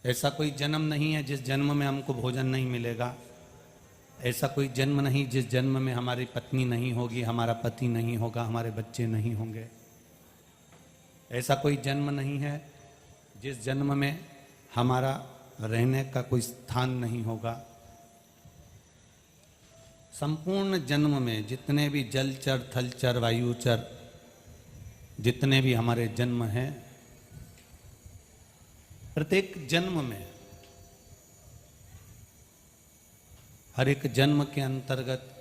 ऐसा कोई जन्म नहीं है जिस जन्म में हमको भोजन नहीं मिलेगा। ऐसा कोई जन्म नहीं जिस जन्म में हमारी पत्नी नहीं होगी, हमारा पति नहीं होगा, हमारे बच्चे नहीं होंगे। ऐसा कोई जन्म नहीं है जिस जन्म में हमारा रहने का कोई स्थान नहीं होगा। संपूर्ण जन्म में जितने भी जलचर, थलचर, वायुचर, जितने भी हमारे जन्म हैं, प्रत्येक जन्म में, हर एक जन्म के अंतर्गत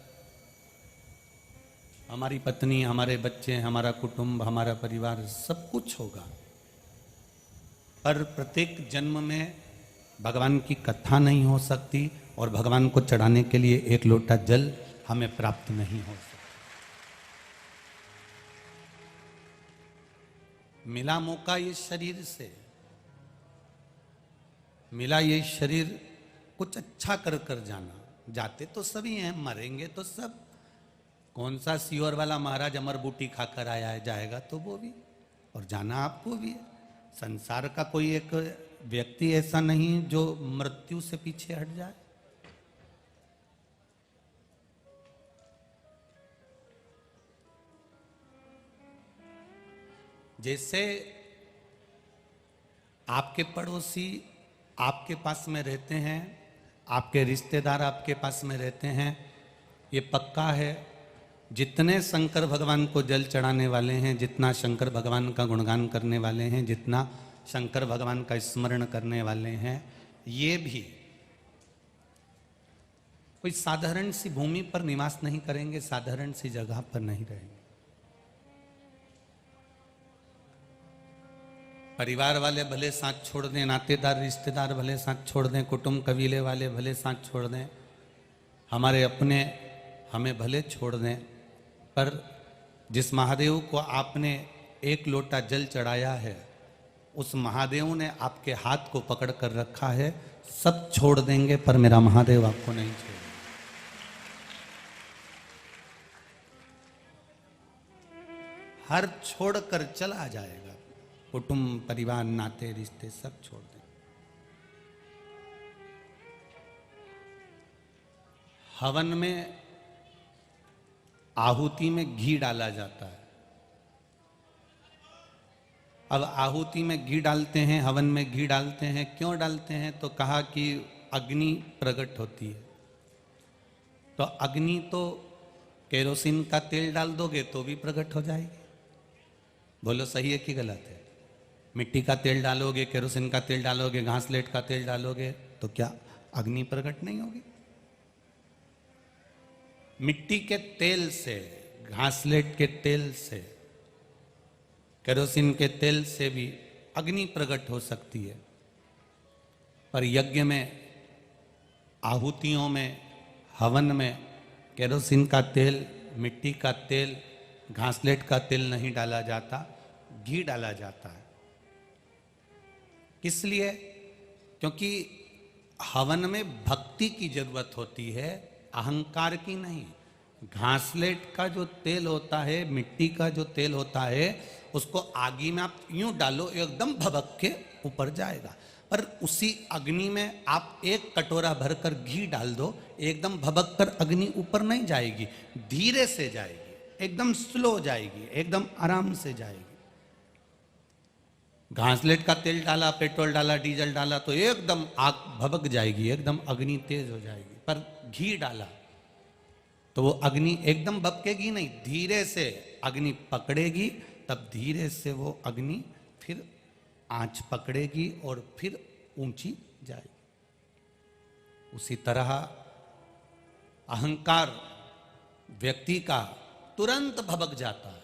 हमारी पत्नी, हमारे बच्चे, हमारा कुटुंब, हमारा परिवार सब कुछ होगा। पर प्रत्येक जन्म में भगवान की कथा नहीं हो सकती और भगवान को चढ़ाने के लिए एक लोटा जल हमें प्राप्त नहीं हो सकता। मिला मौका ये शरीर से, मिला ये शरीर, कुछ अच्छा कर कर जाना। जाते तो सभी हैं, मरेंगे तो सब। कौन सा सीवर वाला महाराज अमर बूटी खाकर आया है, जाएगा तो वो भी, और जाना आपको भी है। संसार का कोई एक व्यक्ति ऐसा नहीं जो मृत्यु से पीछे हट जाए। जैसे आपके पड़ोसी आपके पास में रहते हैं, आपके रिश्तेदार आपके पास में रहते हैं, ये पक्का है। जितने शंकर भगवान को जल चढ़ाने वाले हैं, जितना शंकर भगवान का गुणगान करने वाले हैं, जितना शंकर भगवान का स्मरण करने वाले हैं, ये भी कोई साधारण सी भूमि पर निवास नहीं करेंगे, साधारण सी जगह पर नहीं रहेंगे। परिवार वाले भले साथ छोड़ दें, नातेदार रिश्तेदार भले साथ छोड़ दें, कुटुंब कबीले वाले भले साथ छोड़ दें, हमारे अपने हमें भले छोड़ दें, पर जिस महादेव को आपने एक लोटा जल चढ़ाया है, उस महादेव ने आपके हाथ को पकड़ कर रखा है। सब छोड़ देंगे पर मेरा महादेव आपको नहीं छोड़ेगा। हर छोड़कर चला जाएगा, कुटुंब, परिवार, नाते, रिश्ते सब छोड़ दें। हवन में, आहुति में घी डाला जाता है। अब आहुति में घी डालते हैं, हवन में घी डालते हैं, क्यों डालते हैं? तो कहा कि अग्नि प्रकट होती है। तो अग्नि तो केरोसिन का तेल डाल दोगे तो भी प्रकट हो जाएगी। बोलो सही है कि गलत है? मिट्टी का तेल डालोगे, केरोसिन का तेल डालोगे, घासलेट का तेल डालोगे तो क्या अग्नि प्रकट नहीं होगी? मिट्टी के तेल से, घासलेट के तेल से, केरोसिन के तेल से भी अग्नि प्रकट हो सकती है। पर यज्ञ में, आहुतियों में, हवन में केरोसिन का तेल, मिट्टी का तेल, घासलेट का तेल नहीं डाला जाता, घी डाला जाता है। किस लिए? क्योंकि हवन में भक्ति की जरूरत होती है, अहंकार की नहीं। घासलेट का जो तेल होता है, मिट्टी का जो तेल होता है, उसको आगी में आप यूं डालो, एकदम भभक के ऊपर जाएगा। पर उसी अग्नि में आप एक कटोरा भरकर घी डाल दो, एकदम भभक कर अग्नि ऊपर नहीं जाएगी, धीरे से जाएगी, एकदम स्लो जाएगी, एकदम आराम से जाएगी। घासलेट का तेल डाला, पेट्रोल डाला, डीजल डाला तो एकदम आग भभक जाएगी, एकदम अग्नि तेज हो जाएगी। पर घी डाला तो वो अग्नि एकदम भभकेगी नहीं, धीरे से अग्नि पकड़ेगी, तब धीरे से वो अग्नि फिर आंच पकड़ेगी और फिर ऊंची जाएगी। उसी तरह अहंकार व्यक्ति का तुरंत भभक जाता है,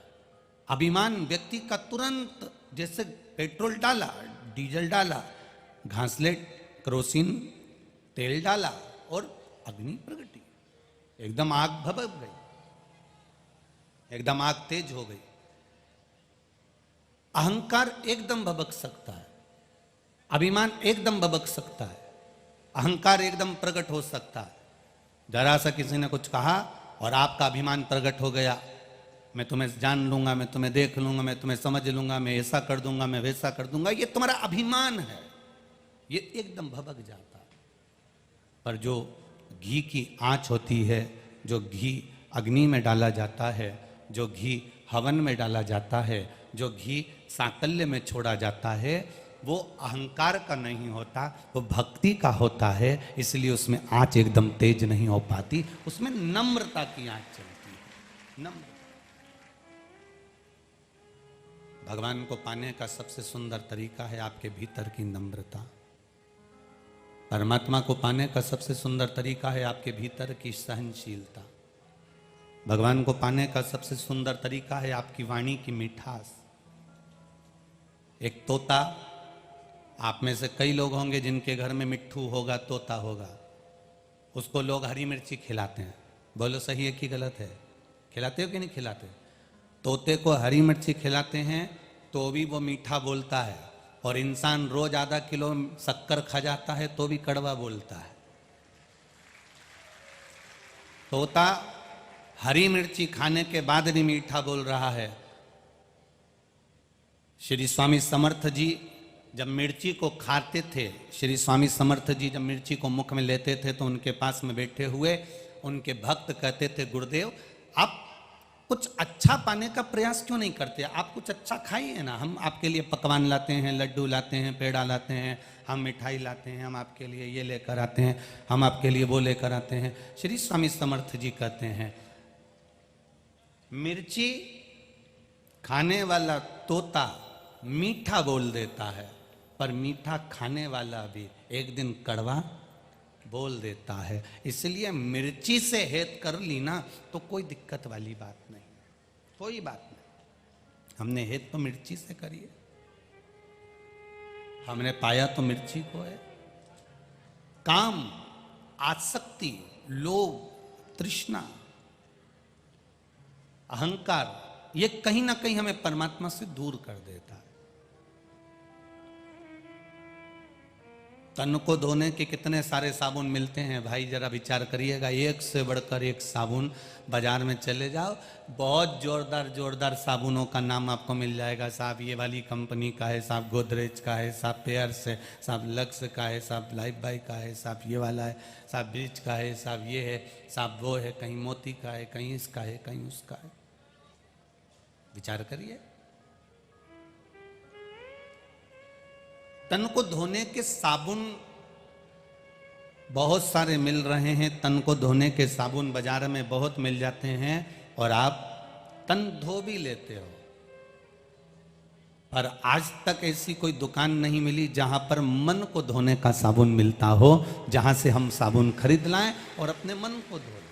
अभिमान व्यक्ति का तुरंत, जैसे पेट्रोल डाला, डीजल डाला, घासलेट, केरोसिन तेल डाला और अग्नि प्रगटी, एकदम आग भभक गई, एकदम आग तेज हो गई। अहंकार एकदम भभक सकता है, अभिमान एकदम भभक सकता है, अहंकार एकदम प्रकट हो सकता है। जरा सा किसी ने कुछ कहा और आपका अभिमान प्रकट हो गया, मैं तुम्हें जान लूंगा, मैं तुम्हें देख लूंगा, मैं तुम्हें समझ लूंगा, मैं ऐसा कर दूंगा, मैं वैसा कर दूंगा, ये तुम्हारा अभिमान है। ये एकदम भभक जाता है। पर जो घी की आंच होती है, जो घी अग्नि में डाला जाता है, जो घी हवन में डाला जाता है, जो घी साकल्य में छोड़ा जाता है, वो अहंकार का नहीं होता, वो भक्ति का होता है। इसलिए उसमें आंच एकदम तेज नहीं हो पाती, उसमें नम्रता की आंच चलती है। नम्र भगवान को पाने का सबसे सुंदर तरीका है आपके भीतर की नम्रता। परमात्मा को पाने का सबसे सुंदर तरीका है आपके भीतर की सहनशीलता। भगवान को पाने का सबसे सुंदर तरीका है आपकी वाणी की मिठास। एक तोता, आप में से कई लोग होंगे जिनके घर में मिट्ठू होगा, तोता होगा, उसको लोग हरी मिर्ची खिलाते हैं। बोलो सही है कि गलत है? खिलाते हो कि नहीं खिलाते? तोते को हरी मिर्ची खिलाते हैं तो भी वो मीठा बोलता है, और इंसान रोज आधा किलो शक्कर खा जाता है तो भी कड़वा बोलता है। तोता हरी मिर्ची खाने के बाद भी मीठा बोल रहा है। श्री स्वामी समर्थ जी जब मिर्ची को खाते थे, श्री स्वामी समर्थ जी जब मिर्ची को मुख में लेते थे तो उनके पास में बैठे हुए उनके भक्त कहते थे, गुरुदेव आप कुछ अच्छा पाने का प्रयास क्यों नहीं करते? आप कुछ अच्छा खाइए ना, हम आपके लिए पकवान लाते हैं, लड्डू लाते हैं, पेड़ा लाते हैं, हम मिठाई लाते हैं, हम आपके लिए ये लेकर आते हैं, हम आपके लिए वो लेकर आते हैं। श्री स्वामी समर्थ जी कहते हैं, मिर्ची खाने वाला तोता मीठा बोल देता है, पर मीठा खाने वाला भी एक दिन कड़वा बोल देता है। इसलिए मिर्ची से हेत कर ली ना तो कोई दिक्कत वाली बात नहीं, कोई बात नहीं। हमने हेत तो मिर्ची से करिए, हमने पाया तो मिर्ची को है। काम, आसक्ति, लोभ, तृष्णा, अहंकार, ये कहीं ना कहीं हमें परमात्मा से दूर कर देता है। तन को धोने के कितने सारे साबुन मिलते हैं भाई, जरा विचार करिएगा। एक से बढ़कर एक साबुन, बाजार में चले जाओ, बहुत जोरदार जोरदार साबुनों का नाम आपको मिल जाएगा। साहब ये वाली कंपनी का है, साहब गोदरेज का है, साहब पेयर्स है, साहब लक्स का है, साहब लाइफ बाई का है, साहब ये वाला है, साहब ब्रिज का है, साहब ये है, साहब वो है, कहीं मोती का है, कहीं इसका है, कहीं उसका है। विचार करिए। तन को धोने के साबुन बहुत सारे मिल रहे हैं, तन को धोने के साबुन बाजार में बहुत मिल जाते हैं, और आप तन धो भी लेते हो। पर आज तक ऐसी कोई दुकान नहीं मिली जहां पर मन को धोने का साबुन मिलता हो, जहां से हम साबुन खरीद लाएं और अपने मन को धो लें।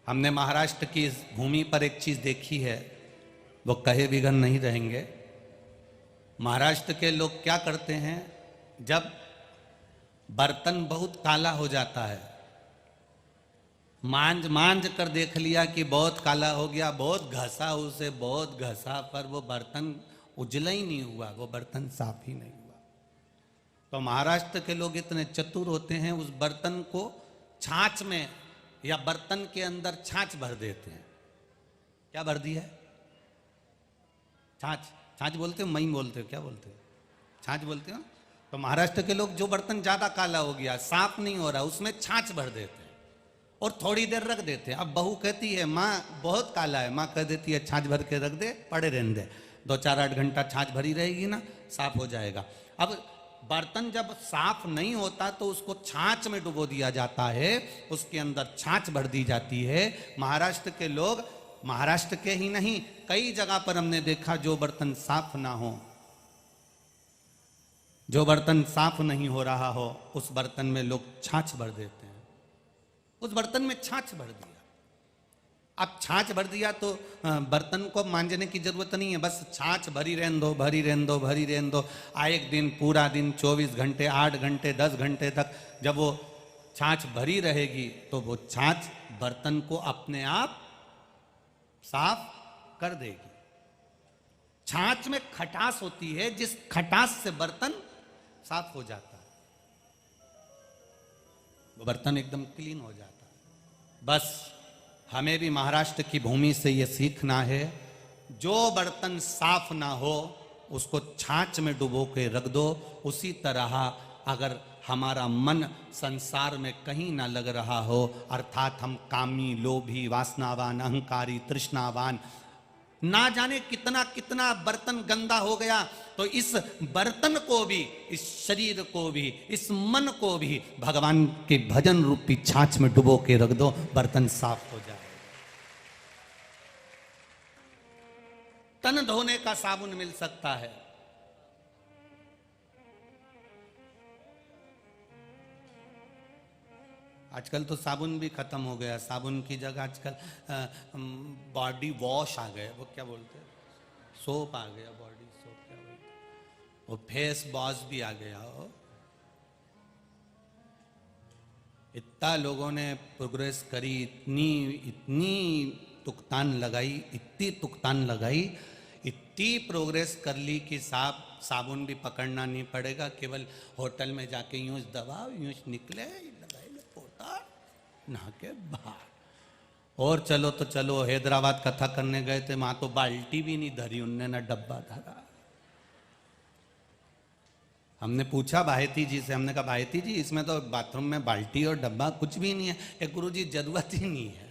हमने महाराष्ट्र की इस भूमि पर एक चीज देखी है, वो कहे बिगन नहीं रहेंगे। महाराष्ट्र के लोग क्या करते हैं, जब बर्तन बहुत काला हो जाता है, मांझ मांझ कर देख लिया कि बहुत काला हो गया, बहुत घसा उसे, बहुत घसा, पर वो बर्तन उजला ही नहीं हुआ, वो बर्तन साफ ही नहीं हुआ। तो महाराष्ट्र के लोग इतने चतुर होते हैं, उस बर्तन को छाछ में या बर्तन के अंदर छाछ भर देते हैं। क्या भर दी है? छाछ। छाछ बोलते हो, मई बोलते हो, क्या बोलते हो? छाछ बोलते हो। तो महाराष्ट्र के लोग जो बर्तन ज्यादा काला हो गया, साफ नहीं हो रहा, उसमें छाछ भर देते हैं और थोड़ी देर रख देते हैं। अब बहू कहती है माँ बहुत काला है, माँ कह देती है छाछ भर के रख दे, पड़े रहने दे, 2-4-8 घंटा छाछ भरी रहेगी ना, साफ हो जाएगा। अब बर्तन जब साफ नहीं होता तो उसको छाछ में डुबो दिया जाता है, उसके अंदर छाछ भर दी जाती है। महाराष्ट्र के लोग, महाराष्ट्र के ही नहीं कई जगह पर हमने देखा, जो बर्तन साफ ना हो, जो बर्तन साफ नहीं हो रहा हो, उस बर्तन में लोग छाछ भर देते हैं। उस बर्तन में छाछ भर दिया। अब छाछ भर दिया तो बर्तन को मांजने की जरूरत नहीं है, बस छाछ भरी रहने दो, भरी रहने दो, भरी रहने दो। एक दिन, पूरा दिन, 24 घंटे, 8 घंटे, 10 घंटे तक जब वो छाछ भरी रहेगी तो वो छाछ बर्तन को अपने आप साफ कर देगी। छाछ में खटास होती है, जिस खटास से बर्तन साफ हो जाता है, वो बर्तन एकदम क्लीन हो जाता है। बस हमें भी महाराष्ट्र की भूमि से ये सीखना है, जो बर्तन साफ ना हो उसको छाछ में डुबो के रख दो। उसी तरह अगर हमारा मन संसार में कहीं ना लग रहा हो, अर्थात हम कामी, लोभी, वासनावान, अहंकारी, तृष्णावान, ना जाने कितना कितना बर्तन गंदा हो गया, तो इस बर्तन को भी, इस शरीर को भी, इस मन को भी भगवान के भजन रूपी छाछ में डुबो के रख दो, बर्तन साफ हो जाए। तन धोने का साबुन मिल सकता है, आजकल तो साबुन भी खत्म हो गया। साबुन की जगह आजकल बॉडी वॉश आ गए, वो क्या बोलते हैं, सोप आ गया, बॉडी सोप क्या बोलते हैं, वो फेस वॉश भी आ गया हो। इतना लोगों ने प्रोग्रेस करी, इतनी इतनी तुकतान लगाई, इतनी तुकतान लगाई, इतनी प्रोग्रेस कर ली कि साबुन भी पकड़ना नहीं पड़ेगा, केवल होटल में जाके यूं दबाओ, यूं निकले, लगाई लो पोता, नहा के बाहर। और चलो तो चलो, हैदराबाद कथा करने गए थे, वहां तो बाल्टी भी नहीं धरी उनने, ना डब्बा धरा। हमने पूछा भायती जी से, हमने कहा भायती जी इसमें तो बाथरूम में बाल्टी और डब्बा कुछ भी नहीं है। एक गुरुजी जरूरत ही नहीं है।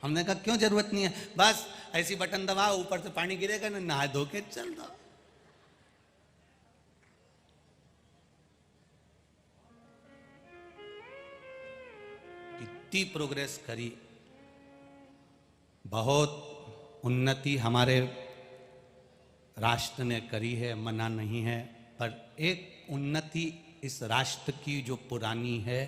हमने कहा क्यों जरूरत नहीं है? बस ऐसी बटन दबाओ, ऊपर से पानी गिरेगा ना, नहा धो के चल दो। इतनी प्रोग्रेस करी, बहुत उन्नति हमारे राष्ट्र ने करी है, मना नहीं है, पर एक उन्नति इस राष्ट्र की जो पुरानी है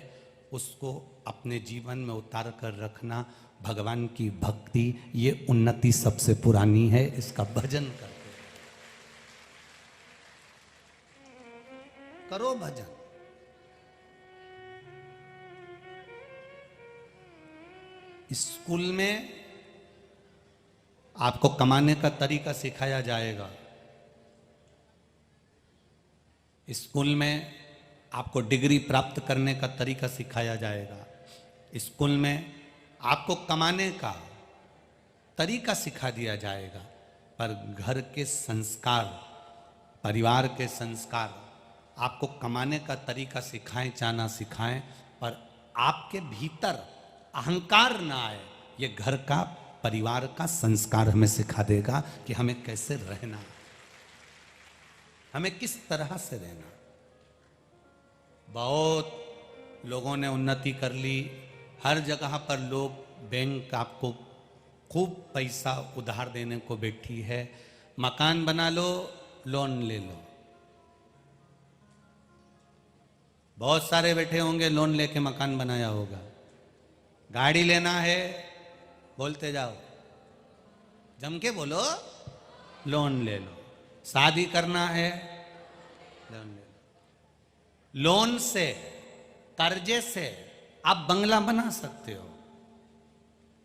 उसको अपने जीवन में उतार कर रखना, भगवान की भक्ति, ये उन्नति सबसे पुरानी है। इसका भजन करते करो भजन। स्कूल में आपको कमाने का तरीका सिखाया जाएगा, स्कूल में आपको डिग्री प्राप्त करने का तरीका सिखाया जाएगा, स्कूल में आपको कमाने का तरीका सिखा दिया जाएगा, पर घर के संस्कार, परिवार के संस्कार आपको कमाने का तरीका सिखाएं चाहे ना सिखाएं, पर आपके भीतर अहंकार ना आए, ये घर का, परिवार का संस्कार हमें सिखा देगा कि हमें कैसे रहना, हमें किस तरह से रहना। बहुत लोगों ने उन्नति कर ली, हर जगह पर लोग, बैंक आपको खूब पैसा उधार देने को बैठी है, मकान बना लो, लोन ले लो। बहुत सारे बैठे होंगे, लोन लेके मकान बनाया होगा। गाड़ी लेना है, बोलते जाओ, जम के बोलो, लोन ले लो। शादी करना है, लोन ले लो। लोन से, कर्जे से आप बंगला बना सकते हो,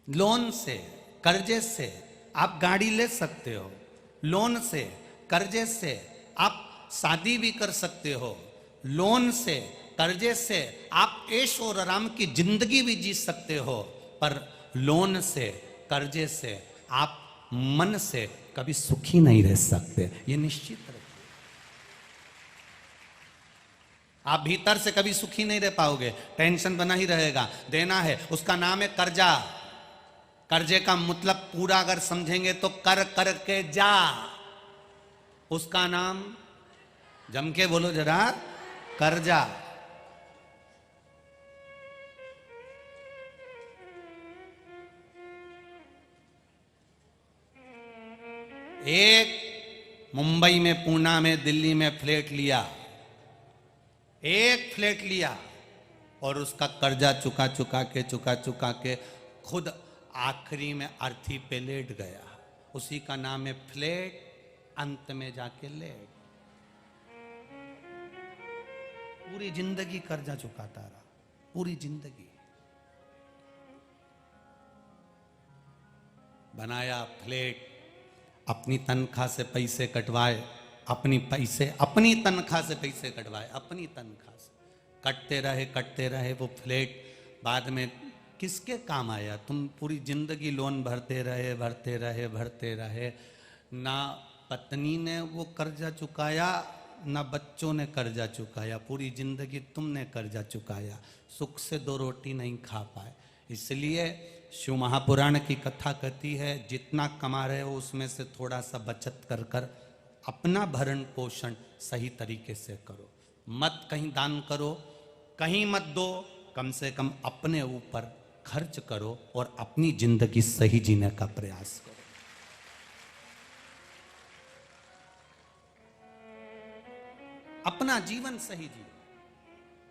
लोन से, कर्जे से आप गाड़ी ले सकते हो, लोन से, कर्जे से आप शादी भी कर सकते हो, लोन से, कर्जे से आप ऐश और आराम की जिंदगी भी जी सकते हो, पर लोन से, कर्जे से आप मन से कभी सुखी नहीं रह सकते, ये निश्चित रखिए। आप भीतर से कभी सुखी नहीं रह पाओगे, टेंशन बना ही रहेगा। देना है, उसका नाम है कर्जा। कर्जे का मतलब पूरा अगर समझेंगे तो कर कर के जा, उसका नाम, जम के बोलो जरा, कर्जा। एक मुंबई में, पूना में, दिल्ली में फ्लैट लिया, एक फ्लैट लिया और उसका कर्जा चुका चुका के खुद आखिरी में अर्थी पे लेट गया, उसी का नाम है फ्लैट, अंत में जाके लेट। पूरी जिंदगी कर्जा चुकाता रहा, पूरी जिंदगी। बनाया फ्लैट, अपनी तनख्वाह से पैसे कटवाए, अपनी तनख्वाह से पैसे कटवाए, अपनी तनख्वाह से कटते रहे वो फ्लैट। बाद में किसके काम आया? तुम पूरी जिंदगी लोन भरते रहे भरते रहे भरते रहे, ना पत्नी ने वो कर्जा चुकाया ना बच्चों ने कर्जा चुकाया, पूरी जिंदगी तुमने कर्जा चुकाया, सुख से दो रोटी नहीं खा पाए। इसलिए शिव महापुराण की कथा कहती है जितना कमा रहे हो उसमें से थोड़ा सा बचत कर कर अपना भरण पोषण सही तरीके से करो। मत कहीं दान करो, कहीं मत दो, कम से कम अपने ऊपर खर्च करो और अपनी जिंदगी सही जीने का प्रयास करो। अपना जीवन सही जियो,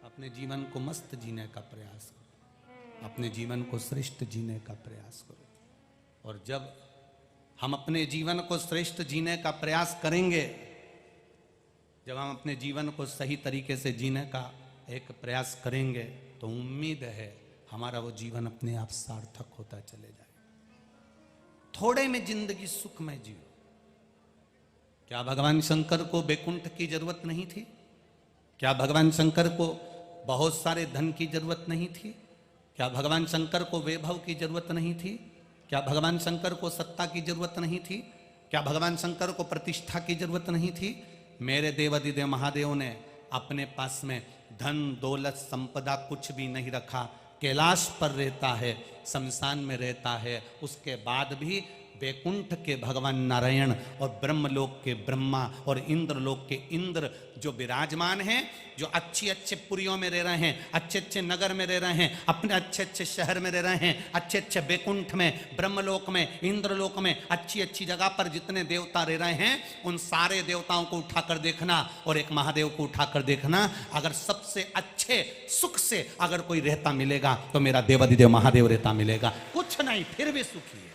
अपने जीवन को मस्त जीने का प्रयास करो, अपने जीवन को श्रेष्ठ जीने का प्रयास करो। और जब हम अपने जीवन को श्रेष्ठ जीने का प्रयास करेंगे, जब हम अपने जीवन को सही तरीके से जीने का एक प्रयास करेंगे, तो उम्मीद है हमारा वो जीवन अपने आप सार्थक होता चले जाए। थोड़े में जिंदगी सुख में जियो। क्या भगवान शंकर को बैकुंठ की जरूरत नहीं थी? क्या भगवान शंकर को बहुत सारे धन की जरूरत नहीं थी? क्या भगवान शंकर को वैभव की जरूरत नहीं थी? क्या भगवान शंकर को सत्ता की जरूरत नहीं थी? क्या भगवान शंकर को प्रतिष्ठा की जरूरत नहीं थी? मेरे देवाधिदेव महादेव ने अपने पास में धन दौलत संपदा कुछ भी नहीं रखा, कैलाश पर रहता है, शमशान में रहता है, उसके बाद भी वैकुंठ के भगवान नारायण और ब्रह्मलोक के ब्रह्मा और इंद्रलोक के इंद्र जो विराजमान हैं, जो अच्छे अच्छे पुरियों में रह रहे हैं, अच्छे अच्छे नगर में रह रहे हैं, अपने अच्छे अच्छे शहर में रह रहे हैं, अच्छे अच्छे वैकुंठ में, ब्रह्मलोक में, इंद्रलोक में, अच्छी अच्छी जगह पर जितने देवता रह रहे हैं, उन सारे देवताओं को उठाकर देखना और एक महादेव को उठाकर देखना। अगर सबसे अच्छे सुख से अगर कोई रहता मिलेगा तो मेरा देवाधिदेव महादेव रहता मिलेगा। कुछ नहीं, फिर भी सुखी है।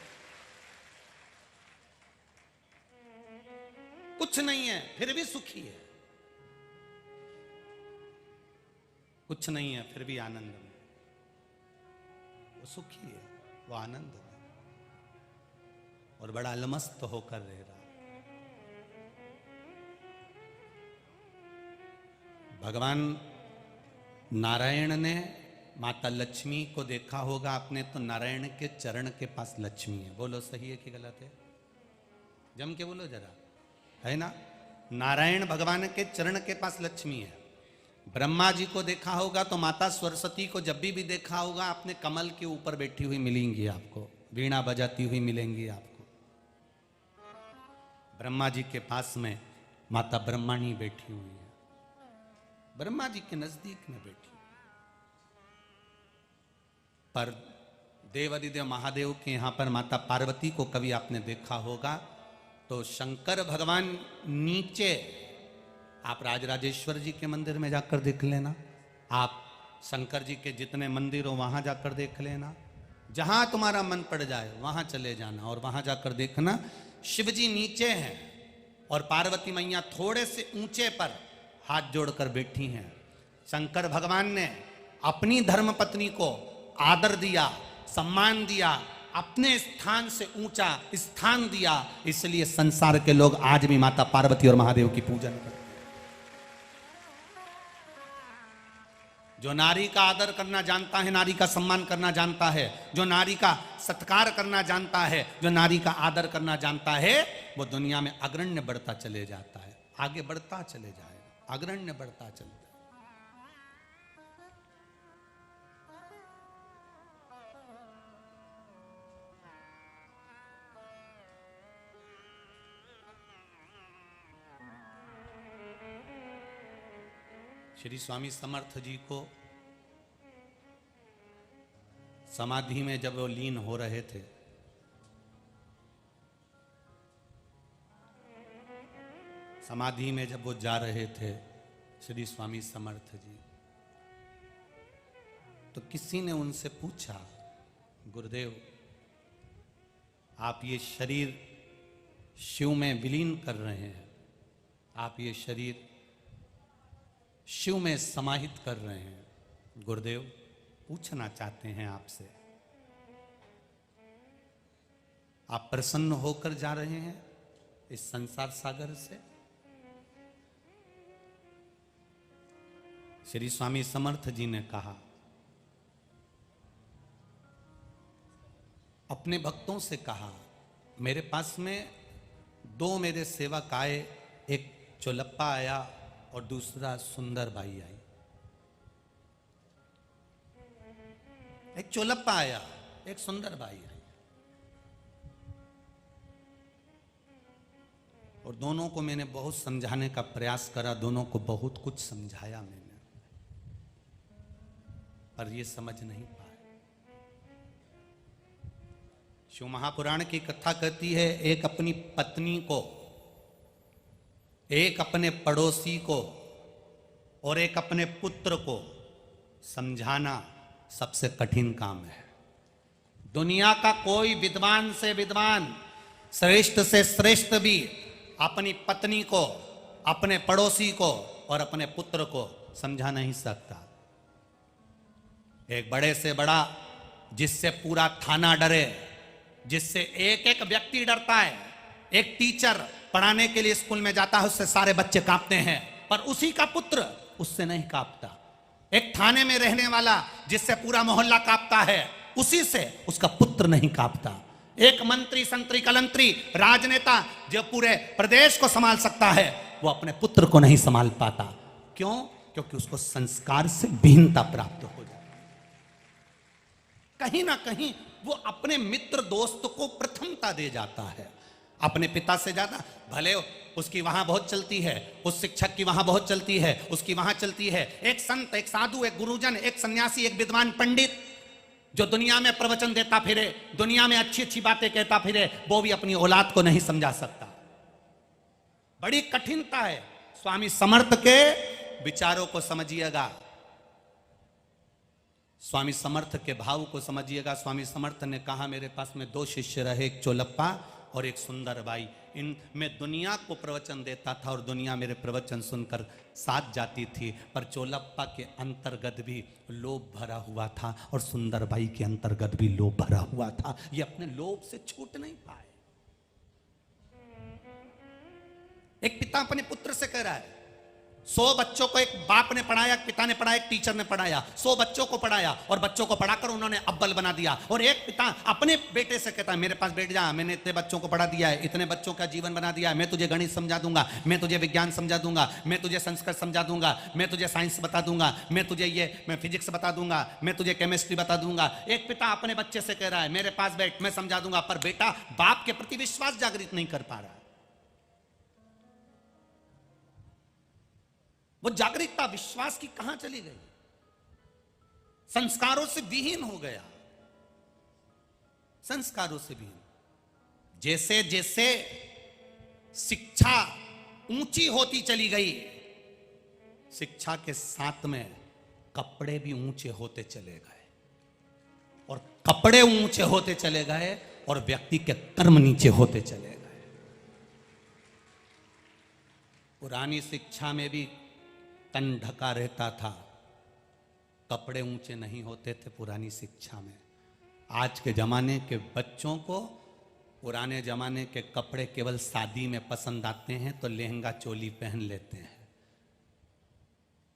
कुछ नहीं है फिर भी सुखी है, कुछ नहीं है फिर भी आनंद में, वो सुखी है, वो आनंद में और बड़ा अलमस्त होकर रह रहा है। भगवान नारायण ने माता लक्ष्मी को देखा होगा आपने, तो नारायण के चरण के पास लक्ष्मी है। बोलो सही है कि गलत है? जम के बोलो जरा, है ना? नारायण भगवान के चरण के पास लक्ष्मी है। ब्रह्मा जी को देखा होगा तो माता सरस्वती को जब भी देखा होगा आपने, कमल के ऊपर बैठी हुई मिलेंगी आपको, वीणा बजाती हुई मिलेंगी आपको। ब्रह्मा जी के पास में माता ब्रह्मणी बैठी हुई है, ब्रह्मा जी के नजदीक में बैठी। पर देवाधिदेव महादेव के यहां पर माता पार्वती को कभी आपने देखा होगा तो शंकर भगवान नीचे, आप राजराजेश्वर जी के मंदिर में जाकर देख लेना, आप शंकर जी के जितने मंदिर हो वहां जाकर देख लेना, जहां तुम्हारा मन पड़ जाए वहां चले जाना और वहां जाकर देखना, शिव जी नीचे हैं और पार्वती मैया थोड़े से ऊंचे पर हाथ जोड़कर बैठी हैं। शंकर भगवान ने अपनी धर्मपत्नी को आदर दिया, सम्मान दिया, अपने स्थान से ऊंचा स्थान दिया, इसलिए संसार के लोग आज भी माता पार्वती और महादेव की पूजन करते हैं। जो नारी का आदर करना जानता है, नारी का सम्मान करना जानता है, जो नारी का सत्कार करना जानता है, जो नारी का आदर करना जानता है, वो दुनिया में अग्रण्य बढ़ता चले जाता है, आगे बढ़ता चले जाएगा, अग्रण्य बढ़ता चलता है। श्री स्वामी समर्थ जी को समाधि में जब वो लीन हो रहे थे, समाधि में जब वो जा रहे थे श्री स्वामी समर्थ जी, तो किसी ने उनसे पूछा, गुरुदेव आप ये शरीर शिव में विलीन कर रहे हैं, आप ये शरीर शिव में समाहित कर रहे हैं, गुरुदेव पूछना चाहते हैं आपसे, आप प्रसन्न होकर जा रहे हैं इस संसार सागर से? श्री स्वामी समर्थ जी ने कहा, अपने भक्तों से कहा, मेरे पास में दो मेरे सेवक आए, एक चोलप्पा आया और दूसरा सुंदर बाई आई। एक चोलप्पा आया, एक सुंदर बाई आई, और दोनों को मैंने बहुत समझाने का प्रयास करा, दोनों को बहुत कुछ समझाया मैंने, पर ये समझ नहीं पाए। शिव महापुराण की कथा कहती है, एक अपनी पत्नी को, एक अपने पड़ोसी को और एक अपने पुत्र को समझाना सबसे कठिन काम है। दुनिया का कोई विद्वान से विद्वान, श्रेष्ठ से श्रेष्ठ भी अपनी पत्नी को, अपने पड़ोसी को और अपने पुत्र को समझा नहीं सकता। एक बड़े से बड़ा, जिससे पूरा थाना डरे, जिससे एक एक व्यक्ति डरता है। एक टीचर पढ़ाने के लिए स्कूल में जाता है, उससे सारे बच्चे कांपते हैं, पर उसी का पुत्र उससे नहीं कांपता। एक थाने में रहने वाला, जिससे पूरा मोहल्ला कांपता है, उसी से उसका पुत्र नहीं कांपता। एक मंत्री, संतरी, कलंतरी, राजनेता जो पूरे प्रदेश को संभाल सकता है, वो अपने पुत्र को नहीं संभाल पाता। क्यों? क्योंकि उसको संस्कार से विहीनता प्राप्त हो जाती। कहीं ना कहीं वो अपने मित्र दोस्त को प्रथमता दे जाता है, अपने पिता से ज्यादा। भले उसकी वहां बहुत चलती है, उस शिक्षक की वहां बहुत चलती है, उसकी वहां चलती है। एक संत, एक साधु, एक गुरुजन, एक सन्यासी, एक विद्वान पंडित जो दुनिया में प्रवचन देता फिरे, दुनिया में अच्छी अच्छी बातें कहता फिरे, वो भी अपनी औलाद को नहीं समझा सकता। बड़ी कठिनता है। स्वामी समर्थ के विचारों को समझिएगा, स्वामी समर्थ के भाव को समझिएगा। स्वामी समर्थ ने कहा, मेरे पास में दो शिष्य रहे, एक चोलप्पा और एक सुंदर बाई। इन मैं दुनिया को प्रवचन देता था और दुनिया मेरे प्रवचन सुनकर साथ जाती थी, पर चोलप्पा के अंतर्गत भी लोभ भरा हुआ था और सुंदर बाई के अंतर्गत भी लोभ भरा हुआ था। ये अपने लोभ से छूट नहीं पाए। एक पिता अपने पुत्र से कह रहा है, 100 बच्चों को एक बाप ने पढ़ाया, एक पिता ने पढ़ाया, एक टीचर ने पढ़ाया, 100 बच्चों को पढ़ाया और बच्चों को पढ़ाकर उन्होंने अव्वल बना दिया। और एक पिता अपने बेटे से कहता है, मेरे पास बैठ जा, मैंने इतने बच्चों को पढ़ा दिया है, इतने बच्चों का जीवन बना दिया है, मैं तुझे गणित समझा दूंगा, मैं तुझे विज्ञान समझा दूंगा, मैं तुझे संस्कृत समझा दूंगा, मैं तुझे साइंस बता दूंगा, मैं तुझे मैं फिजिक्स बता दूंगा, मैं तुझे केमिस्ट्री बता दूंगा। एक पिता अपने बच्चे से कह रहा है, मेरे पास बैठ, मैं समझा दूंगा, पर बेटा बाप के प्रति विश्वास जागृत नहीं कर पा रहा। वो जागरूकता, विश्वास की कहां चली गई? संस्कारों से विहीन हो गया, संस्कारों से विहीन। जैसे जैसे शिक्षा ऊंची होती चली गई, शिक्षा के साथ में कपड़े भी ऊंचे होते चले गए, और कपड़े ऊंचे होते चले गए और व्यक्ति के कर्म नीचे होते चले गए। पुरानी शिक्षा में भी तन ढका रहता था, कपड़े ऊंचे नहीं होते थे पुरानी शिक्षा में। आज के जमाने के बच्चों को पुराने जमाने के कपड़े केवल शादी में पसंद आते हैं तो लहंगा चोली पहन लेते हैं।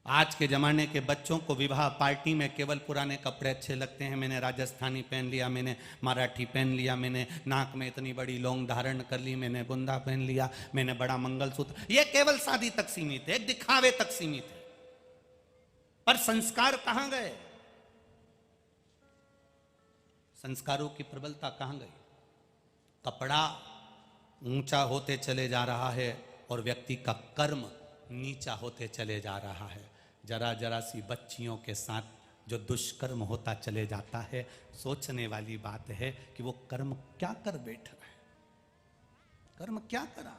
आज के जमाने के बच्चों को विवाह पार्टी में केवल पुराने कपड़े अच्छे लगते हैं। मैंने राजस्थानी पहन लिया, मैंने मराठी पहन लिया, मैंने नाक में इतनी बड़ी लौंग धारण कर ली, मैंने बुंदा पहन लिया, मैंने बड़ा मंगलसूत्र। ये केवल शादी तक सीमित है, एक दिखावे तक सीमित है। पर संस्कार कहां गए? संस्कारों की प्रबलता कहां गई? कपड़ा ऊंचा होते चले जा रहा है और व्यक्ति का कर्म नीचा होते चले जा रहा है। जरा जरा सी बच्चियों के साथ जो दुष्कर्म होता चले जाता है, सोचने वाली बात है कि वो कर्म क्या कर बैठा है, कर्म क्या करा,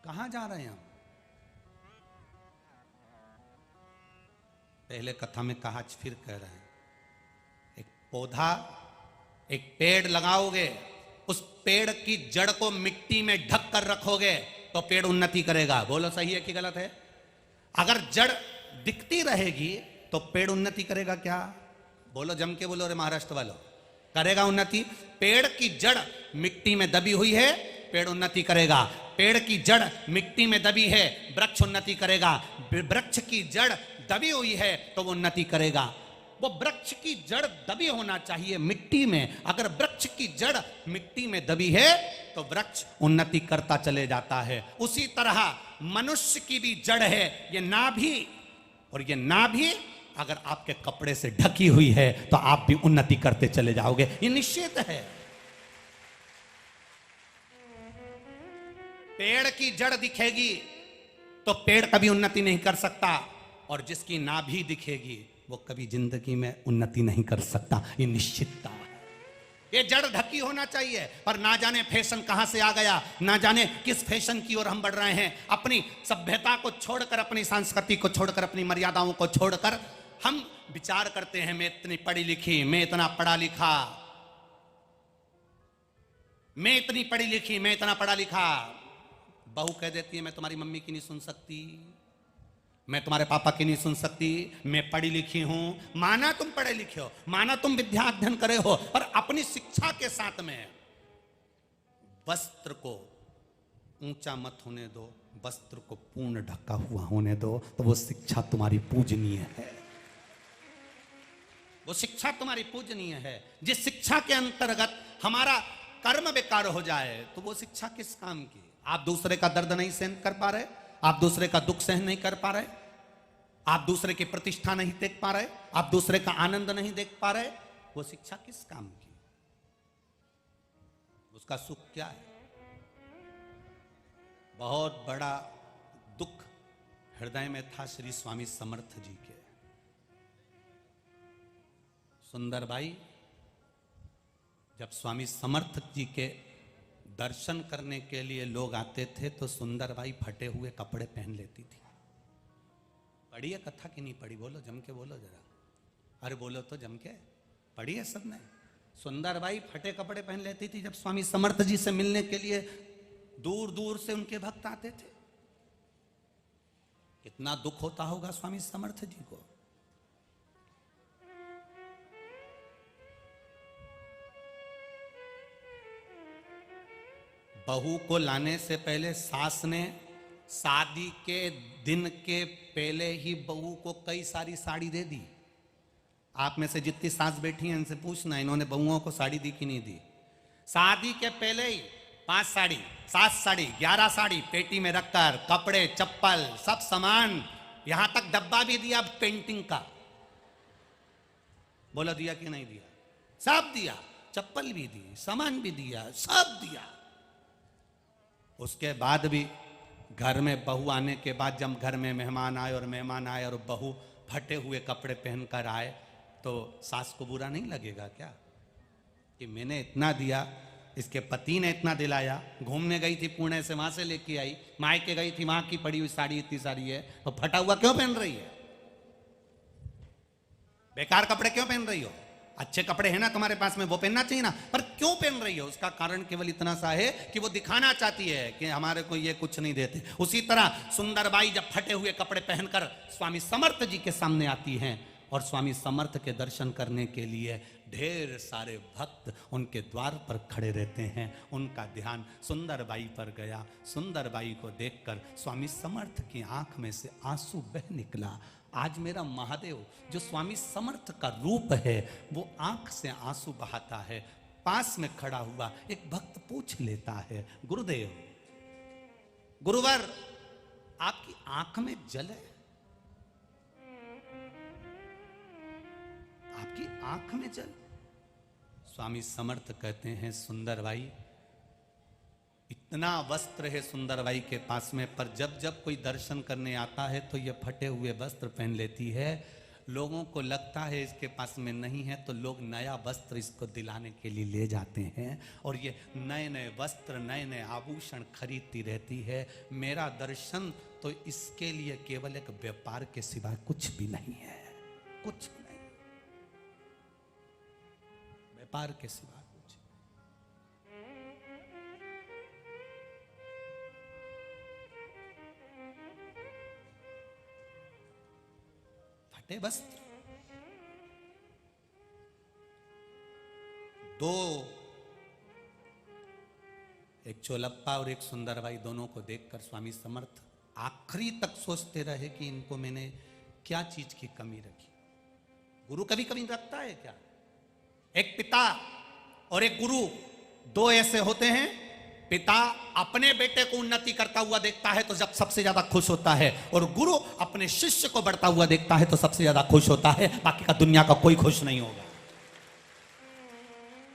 कहां जा रहे हैं हम? पहले कथा में कहा, फिर कह रहे हैं, एक पौधा, एक पेड़ लगाओगे, उस पेड़ की जड़ को मिट्टी में ढक कर रखोगे तो पेड़ उन्नति करेगा। बोलो सही है कि गलत है? अगर जड़ दिखती रहेगी तो पेड़ उन्नति करेगा क्या? बोलो, जम के बोलो रे महाराष्ट्र वालों, करेगा उन्नति? पेड़ की जड़ मिट्टी में दबी हुई है, पेड़ उन्नति करेगा। पेड़ की जड़ मिट्टी में दबी है, वृक्ष उन्नति करेगा। वृक्ष की जड़ दबी हुई है तो वो उन्नति करेगा। वो वृक्ष की जड़ दबी होना चाहिए मिट्टी में। अगर वृक्ष की जड़ मिट्टी में दबी है तो वृक्ष उन्नति करता चले जाता है। उसी तरह मनुष्य की भी जड़ है ये नाभि, और ये नाभि अगर आपके कपड़े से ढकी हुई है तो आप भी उन्नति करते चले जाओगे, ये निश्चित है। पेड़ की जड़ दिखेगी तो पेड़ कभी उन्नति नहीं कर सकता, और जिसकी नाभि दिखेगी वो कभी जिंदगी में उन्नति नहीं कर सकता, ये निश्चितता है। ये जड़ ढकी होना चाहिए। पर ना जाने फैशन कहां से आ गया, ना जाने किस फैशन की ओर हम बढ़ रहे हैं। अपनी सभ्यता को छोड़कर, अपनी संस्कृति को छोड़कर, अपनी मर्यादाओं को छोड़कर हम विचार करते हैं मैं इतनी पढ़ी लिखी, मैं इतना पढ़ा लिखा, मैं इतनी पढ़ी लिखी, मैं इतना पढ़ा लिखा। बहू कह देती है मैं तुम्हारी मम्मी की नहीं सुन सकती, मैं तुम्हारे पापा की नहीं सुन सकती, मैं पढ़ी लिखी हूं। माना तुम पढ़े लिखे हो, माना तुम विद्या अध्ययन करे हो, पर अपनी शिक्षा के साथ में वस्त्र को ऊंचा मत होने दो, वस्त्र को पूर्ण ढका हुआ होने दो, तो वो शिक्षा तुम्हारी पूजनीय है। वो शिक्षा तुम्हारी पूजनीय है। जिस शिक्षा के अंतर्गत हमारा कर्म बेकार हो जाए तो वो शिक्षा किस काम की। आप दूसरे का दर्द नहीं सहन कर पा रहे, आप दूसरे का दुख सहन नहीं कर पा रहे, आप दूसरे की प्रतिष्ठा नहीं देख पा रहे, आप दूसरे का आनंद नहीं देख पा रहे, वो शिक्षा किस काम की। उसका सुख क्या है। बहुत बड़ा दुख हृदय में था श्री स्वामी समर्थ जी के। सुंदरबाई जब स्वामी समर्थ जी के दर्शन करने के लिए लोग आते थे तो सुंदरबाई फटे हुए कपड़े पहन लेती थी। पढ़ी है कथा कि नहीं पढ़ी, बोलो जम के बोलो जरा, अरे बोलो तो जम के, पढ़ी है सबने। सुंदरबाई फटे कपड़े पहन लेती थी जब स्वामी समर्थ जी से मिलने के लिए दूर दूर से उनके भक्त आते थे। कितना दुख होता होगा स्वामी समर्थ जी को। बहू को लाने से पहले सास ने शादी के दिन के पहले ही बहू को कई सारी साड़ी दे दी। आप में से जितनी सास बैठी हैं इनसे पूछना इन्होंने बहुओं को साड़ी दी कि नहीं दी। शादी के पहले ही 5 साड़ी, 7 साड़ी, 11 साड़ी पेटी में रखकर, कपड़े, चप्पल, सब सामान, यहां तक डब्बा भी दिया पेंटिंग का। बोला दिया कि नहीं दिया? सब दिया, चप्पल भी दी, सामान भी दिया, सब दिया। उसके बाद भी घर में बहू आने के बाद जब घर में मेहमान आए और बहू फटे हुए कपड़े पहनकर आए तो सास को बुरा नहीं लगेगा क्या कि मैंने इतना दिया, इसके पति ने इतना दिलाया, घूमने गई थी पुणे से, वहां से लेके आई, मायके गई थी, वहां की पड़ी हुई साड़ी इतनी सारी है, तो फटा हुआ क्यों पहन रही है? बेकार कपड़े क्यों पहन रही हो? अच्छे कपड़े हैं ना तुम्हारे पास में, वो पहनना चाहिए ना, पर क्यों पहन रही हो? उसका कारण केवल इतना सा है कि वो दिखाना चाहती है कि हमारे को ये कुछ नहीं देते। उसी तरह सुंदरबाई जब फटे हुए कपड़े पहनकर स्वामी समर्थ जी के सामने आती हैं और स्वामी समर्थ के दर्शन करने के लिए ढेर सारे भक्त उनके द्वार पर खड़े रहते हैं, उनका ध्यान सुंदरबाई पर गया। सुंदरबाई को देखकर स्वामी समर्थ की आंख में से आंसू बह निकला। आज मेरा महादेव जो स्वामी समर्थ का रूप है वो आंख से आंसू बहाता है। पास में खड़ा हुआ एक भक्त पूछ लेता है, गुरुदेव, गुरुवर, आपकी आंख में जल है? आपकी आंख में जल? स्वामी समर्थ कहते हैं, सुंदरबाई, इतना वस्त्र है सुंदरबाई के पास में, पर जब जब कोई दर्शन करने आता है तो ये फटे हुए वस्त्र पहन लेती है। लोगों को लगता है इसके पास में नहीं है तो लोग नया वस्त्र इसको दिलाने के लिए ले जाते हैं और ये नए नए वस्त्र, नए नए आभूषण खरीदती रहती है। मेरा दर्शन तो इसके लिए केवल एक व्यापार के सिवा कुछ भी नहीं है, कुछ नहीं, व्यापार के सिवा। वस्त्र दो, एक चोलप्पा और एक सुंदरबाई, दोनों को देखकर स्वामी समर्थ आखिरी तक सोचते रहे कि इनको मैंने क्या चीज की कमी रखी। गुरु कभी कभी रखता है क्या? एक पिता और एक गुरु, दो ऐसे होते हैं। पिता अपने बेटे को उन्नति करता हुआ देखता है तो जब सबसे ज्यादा खुश होता है, और गुरु अपने शिष्य को बढ़ता हुआ देखता है तो सबसे ज्यादा खुश होता है। बाकी का दुनिया का कोई खुश नहीं होगा।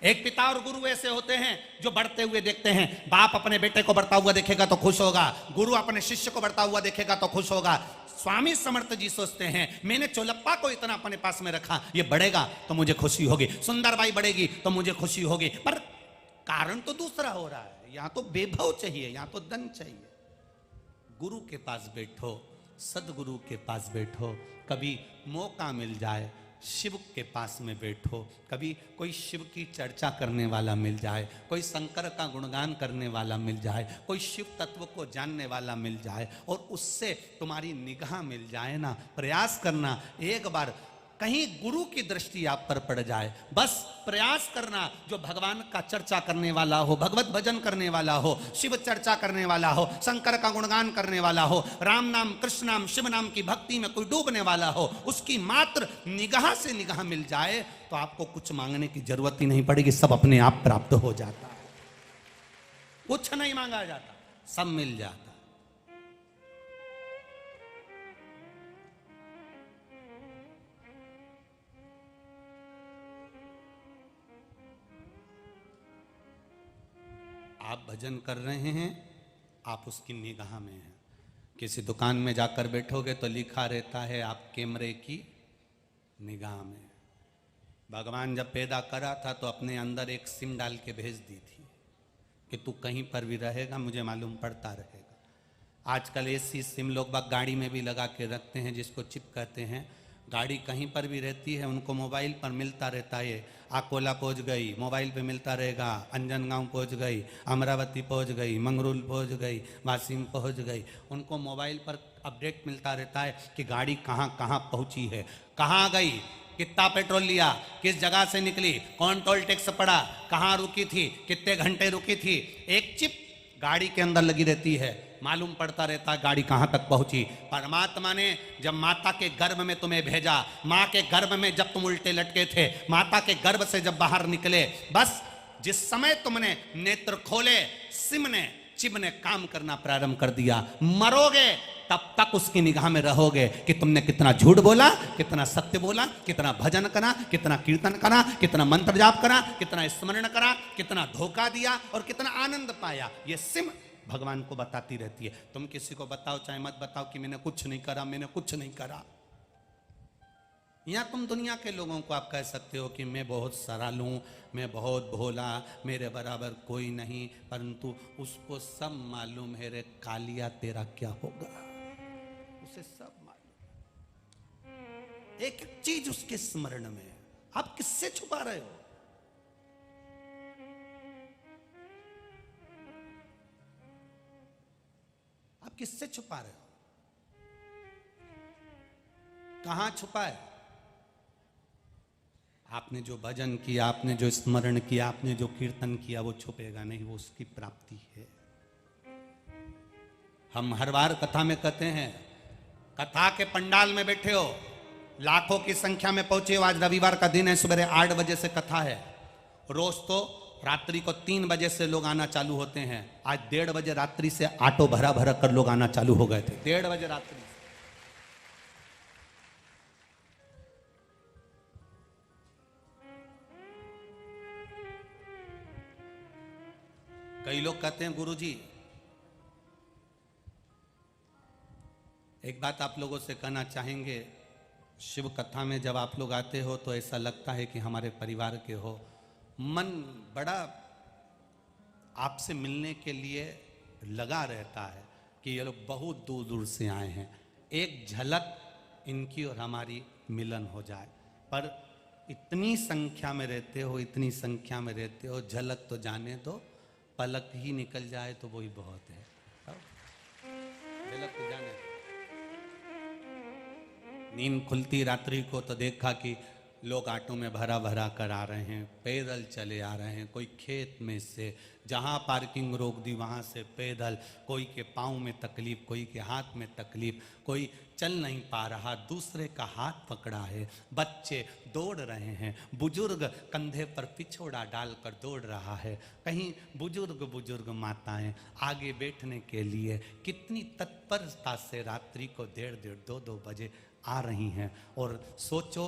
एक पिता और गुरु ऐसे होते हैं जो बढ़ते हुए देखते हैं। बाप अपने बेटे को बढ़ता हुआ देखेगा तो खुश होगा, गुरु अपने शिष्य को बढ़ता हुआ देखेगा तो खुश होगा। स्वामी समर्थ जी सोचते हैं, मैंने चोलप्पा को इतना अपने पास में रखा, ये बढ़ेगा तो मुझे खुशी होगी, सुंदरबाई बढ़ेगी तो मुझे खुशी होगी। पर कारण तो दूसरा हो रहा है। यहां तो वैभव चाहिए, यहां तो धन चाहिए। गुरु के पास बैठो, सदगुरु के पास बैठो, कभी मौका मिल जाए शिव के पास में बैठो, कभी कोई शिव की चर्चा करने वाला मिल जाए, कोई शंकर का गुणगान करने वाला मिल जाए, कोई शिव तत्व को जानने वाला मिल जाए, और उससे तुम्हारी निगाह मिल जाए ना, प्रयास करना एक बार कहीं गुरु की दृष्टि आप पर पड़ जाए। बस प्रयास करना, जो भगवान का चर्चा करने वाला हो, भगवत भजन करने वाला हो, शिव चर्चा करने वाला हो, शंकर का गुणगान करने वाला हो, राम नाम, कृष्ण नाम, शिव नाम की भक्ति में कोई डूबने वाला हो, उसकी मात्र निगाह से निगाह मिल जाए तो आपको कुछ मांगने की जरूरत ही नहीं पड़ेगी, सब अपने आप प्राप्त हो जाता है। कुछ नहीं मांगा जाता, सब मिल जाता। आप भजन कर रहे हैं, आप उसकी निगाह में हैं। किसी दुकान में जाकर बैठोगे तो लिखा रहता है आप कैमरे की निगाह में। भगवान जब पैदा करा था तो अपने अंदर एक सिम डाल के भेज दी थी कि तू कहीं पर भी रहेगा मुझे मालूम पड़ता रहेगा। आजकल ऐसी सिम लोग बाग गाड़ी में भी लगा के रखते हैं, जिसको चिप कहते हैं। गाड़ी कहीं पर भी रहती है, उनको मोबाइल पर मिलता रहता है। आकोला पहुंच गई, मोबाइल पे मिलता रहेगा। अंजनगांव पहुंच गई, अमरावती पहुंच गई, मंगरूल पहुंच गई, वासिम पहुंच गई। उनको मोबाइल पर अपडेट मिलता रहता है कि गाड़ी कहाँ कहाँ पहुंची है, कहाँ गई, कितना पेट्रोल लिया, किस जगह से निकली, कौन टोल टैक्स पड़ा, कहाँ रुकी थी, कितने घंटे रुकी थी। एक चिप गाड़ी के अंदर लगी रहती है, मालूम पड़ता रहता है गाड़ी कहां तक पहुंची। परमात्मा ने जब माता के गर्भ में तुम्हें भेजा, मां के गर्भ में जब तुम उल्टे लटके थे, माता के गर्भ से जब बाहर निकले, बस जिस समय तुमने नेत्र खोले, सिम ने, चिप ने काम करना प्रारंभ कर दिया। मरोगे तब तक उसकी निगाह में रहोगे कि तुमने कितना झूठ बोला, कितना सत्य बोला, कितना भजन करा, कितना कीर्तन करा, कितना मंत्र जाप करा, कितना स्मरण करा, कितना धोखा दिया और कितना आनंद पाया। ये सिम भगवान को बताती रहती है। तुम किसी को बताओ चाहे मत बताओ कि मैंने कुछ नहीं करा, मैंने कुछ नहीं करा। या तुम दुनिया के लोगों को आप कह सकते हो कि मैं बहुत सरल हूं, मैं बहुत भोला, मेरे बराबर कोई नहीं, परंतु उसको सब मालूम है रे कालिया तेरा क्या होगा, उसे सब मालूम। एक एक चीज उसके स्मरण में है। आप किससे छुपा रहे हो? आप किससे छुपा रहे हो? कहां छुपा है? आपने जो भजन किया, आपने जो स्मरण किया, आपने जो कीर्तन किया, वो छुपेगा नहीं, वो उसकी प्राप्ति है। हम हर बार कथा में कहते हैं, कथा के पंडाल में बैठे हो, लाखों की संख्या में पहुंचे हो। आज रविवार का दिन है, सुबह 8 बजे से कथा है। रोज तो रात्रि को 3 बजे से लोग आना चालू होते हैं। आज 1:30 बजे रात्रि से ऑटो भरा भरा कर लोग आना चालू हो गए थे। 1:30 बजे रात्रि। कई लोग कहते हैं गुरुजी, एक बात आप लोगों से कहना चाहेंगे, शिव कथा में जब आप लोग आते हो तो ऐसा लगता है कि हमारे परिवार के हो। मन बड़ा आपसे मिलने के लिए लगा रहता है कि ये लोग बहुत दूर दूर से आए हैं, एक झलक इनकी और हमारी मिलन हो जाए। पर इतनी संख्या में रहते हो, इतनी संख्या में रहते हो, झलक तो जाने दो, पलक ही निकल जाए तो वही बहुत है। झलक तो जाने दो। नींद खुलती रात्रि को तो देखा कि लोग ऑटो में भरा भरा कर आ रहे हैं, पैदल चले आ रहे हैं, कोई खेत में से, जहाँ पार्किंग रोक दी वहाँ से पैदल, कोई के पाँव में तकलीफ, कोई के हाथ में तकलीफ, कोई चल नहीं पा रहा, दूसरे का हाथ पकड़ा है, बच्चे दौड़ रहे हैं, बुजुर्ग कंधे पर पिछोड़ा डालकर दौड़ रहा है, कहीं बुजुर्ग माताएं आगे बैठने के लिए कितनी तत्परता से रात्रि को 1:30 2 बजे आ रही हैं। और सोचो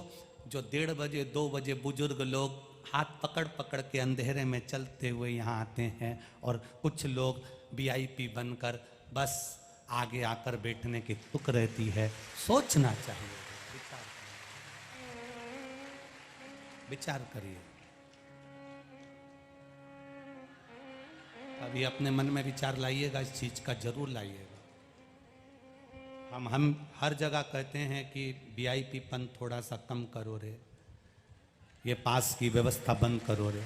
जो 1:30 बजे 2 बजे बुजुर्ग लोग हाथ पकड़ पकड़ के अंधेरे में चलते हुए यहाँ आते हैं, और कुछ लोग VIP बनकर बस आगे आकर बैठने की तुक रहती है। सोचना चाहिए, विचार करिए, अभी अपने मन में विचार लाइएगा, इस चीज का जरूर लाइएगा। हम हर जगह कहते हैं कि VIP पन थोड़ा सा कम करो रे, ये पास की व्यवस्था बंद करो रे,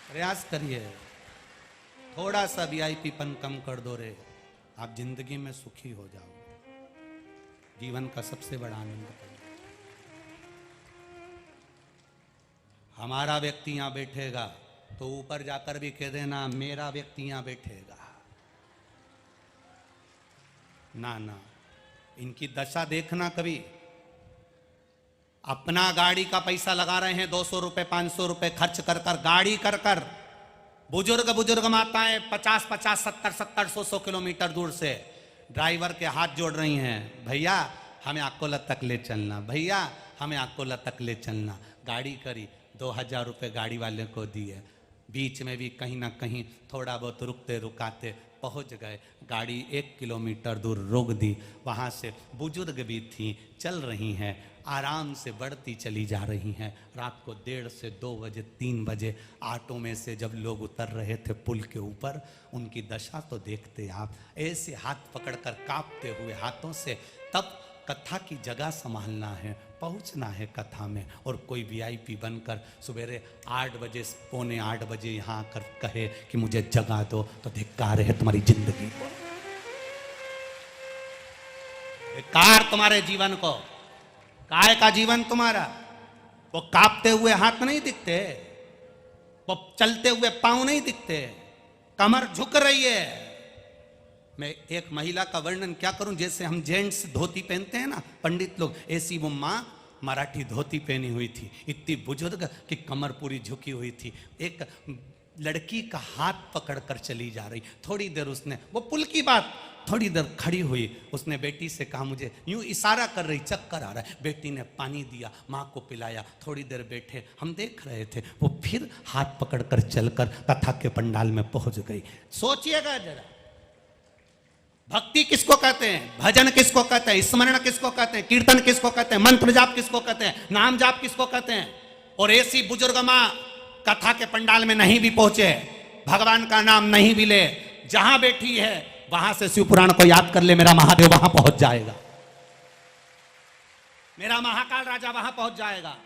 प्रयास करिए, थोड़ा सा VIP पन कम कर दो रे, आप जिंदगी में सुखी हो जाओगे, जीवन का सबसे बड़ा आनंद करिए। हमारा व्यक्ति यहाँ बैठेगा तो ऊपर जाकर भी कह देना मेरा व्यक्ति यहाँ बैठेगा, ना ना, इनकी दशा देखना कभी। अपना गाड़ी का पैसा लगा रहे हैं, 200 रुपए 500 रुपए खर्च कर कर, गाड़ी कर कर, बुजुर्ग माताएं 50 70 100 किलोमीटर दूर से ड्राइवर के हाथ जोड़ रही हैं, भैया हमें अकोला तक ले चलना, भैया हमें अकोला तक ले चलना। गाड़ी करी, 2000 रुपये गाड़ी वाले को दिए, बीच में भी कहीं ना कहीं थोड़ा बहुत रुकते रुकाते पहुंच गए, गाड़ी 1 किलोमीटर दूर रोक दी, वहाँ से बुजुर्ग भी थी, चल रही हैं, आराम से बढ़ती चली जा रही हैं। रात को 1:30 से 2 बजे 3 बजे ऑटो में से जब लोग उतर रहे थे पुल के ऊपर, उनकी दशा तो देखते आप, ऐसे हाथ पकड़कर कांपते हुए हाथों से। तब कथा की जगह संभालना है, पहुंचना है कथा में, और कोई VIP बनकर सवेरे 8 बजे 7:45 बजे यहाँ आकर कहे कि मुझे जगा दो, तो धिक्कार है तुम्हारी जिंदगी को, धिक्कार तुम्हारे जीवन को। काय का जीवन तुम्हारा? वो कांपते हुए हाथ नहीं दिखते, वो चलते हुए पांव नहीं दिखते, कमर झुक रही है। मैं एक महिला का वर्णन क्या करूं, जैसे हम जेंट्स धोती पहनते हैं ना पंडित लोग, ऐसी वो माँ मराठी धोती पहनी हुई थी, इतनी बुजुर्ग कि कमर पूरी झुकी हुई थी, एक लड़की का हाथ पकड़कर चली जा रही। थोड़ी देर उसने, वो पुल की बात, थोड़ी देर खड़ी हुई, उसने बेटी से कहा, मुझे यूं इशारा कर रही, चक्कर आ रहा है। बेटी ने पानी दिया, माँ को पिलाया, थोड़ी देर बैठे, हम देख रहे थे, वो फिर हाथ पकड़कर चलकर कथा के पंडाल में पहुंच गई। सोचिएगा जरा, भक्ति किसको कहते हैं, भजन किसको कहते हैं, स्मरण किसको कहते हैं, कीर्तन किसको कहते हैं, मंत्र जाप किसको कहते हैं, नाम जाप किसको कहते हैं। और ऐसी बुजुर्ग माँ कथा के पंडाल में नहीं भी पहुंचे, भगवान का नाम नहीं भी ले, जहां बैठी है वहां से शिव पुराण को याद कर ले, मेरा महादेव वहां पहुंच जाएगा, मेरा महाकाल राजा वहां पहुंच जाएगा।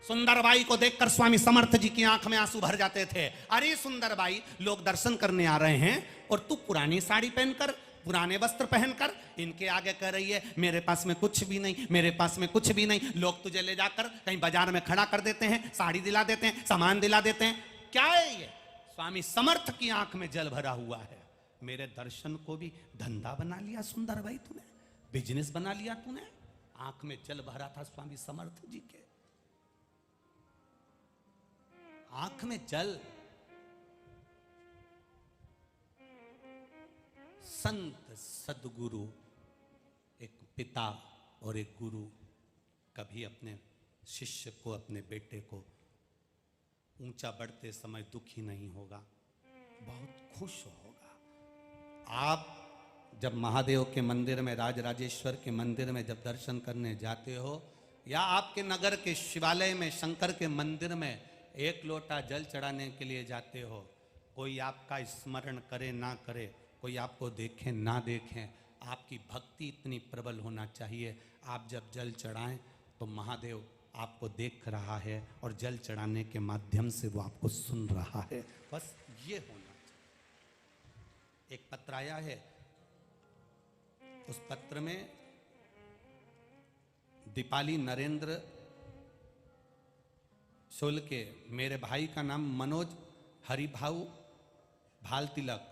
सुंदरबाई को देखकर स्वामी समर्थ जी की आंख में आंसू भर जाते थे। अरे सुंदरबाई, लोग दर्शन करने आ रहे हैं और तू पुरानी साड़ी पहनकर, पुराने वस्त्र पहनकर इनके आगे कह रही है मेरे पास में कुछ भी नहीं, मेरे पास में कुछ भी नहीं। लोग तुझे ले जाकर कहीं बाजार में खड़ा कर देते हैं, साड़ी दिला देते हैं, सामान दिला देते हैं, क्या है ये? स्वामी समर्थ की आंख में जल भरा हुआ है। मेरे दर्शन को भी धंधा बना लिया सुंदरबाई तूने, बिजनेस बना लिया तूने। आंख में जल भरा था स्वामी समर्थ जी के, आंख में जल। संत सदगुरु, एक पिता और एक गुरु कभी अपने शिष्य को, अपने बेटे को ऊंचा बढ़ते समय दुखी नहीं होगा, बहुत खुश होगा। आप जब महादेव के मंदिर में, राजराजेश्वर के मंदिर में जब दर्शन करने जाते हो, या आपके नगर के शिवालय में, शंकर के मंदिर में एक लोटा जल चढ़ाने के लिए जाते हो, कोई आपका स्मरण करे ना करे, कोई आपको देखे ना देखें, आपकी भक्ति इतनी प्रबल होना चाहिए। आप जब जल चढ़ाएं तो महादेव आपको देख रहा है और जल चढ़ाने के माध्यम से वो आपको सुन रहा है, बस ये होना चाहिए। एक पत्र आया है, उस पत्र में दीपाली नरेंद्र शोल के। मेरे भाई का नाम मनोज हरिभाऊ भाल तिलक,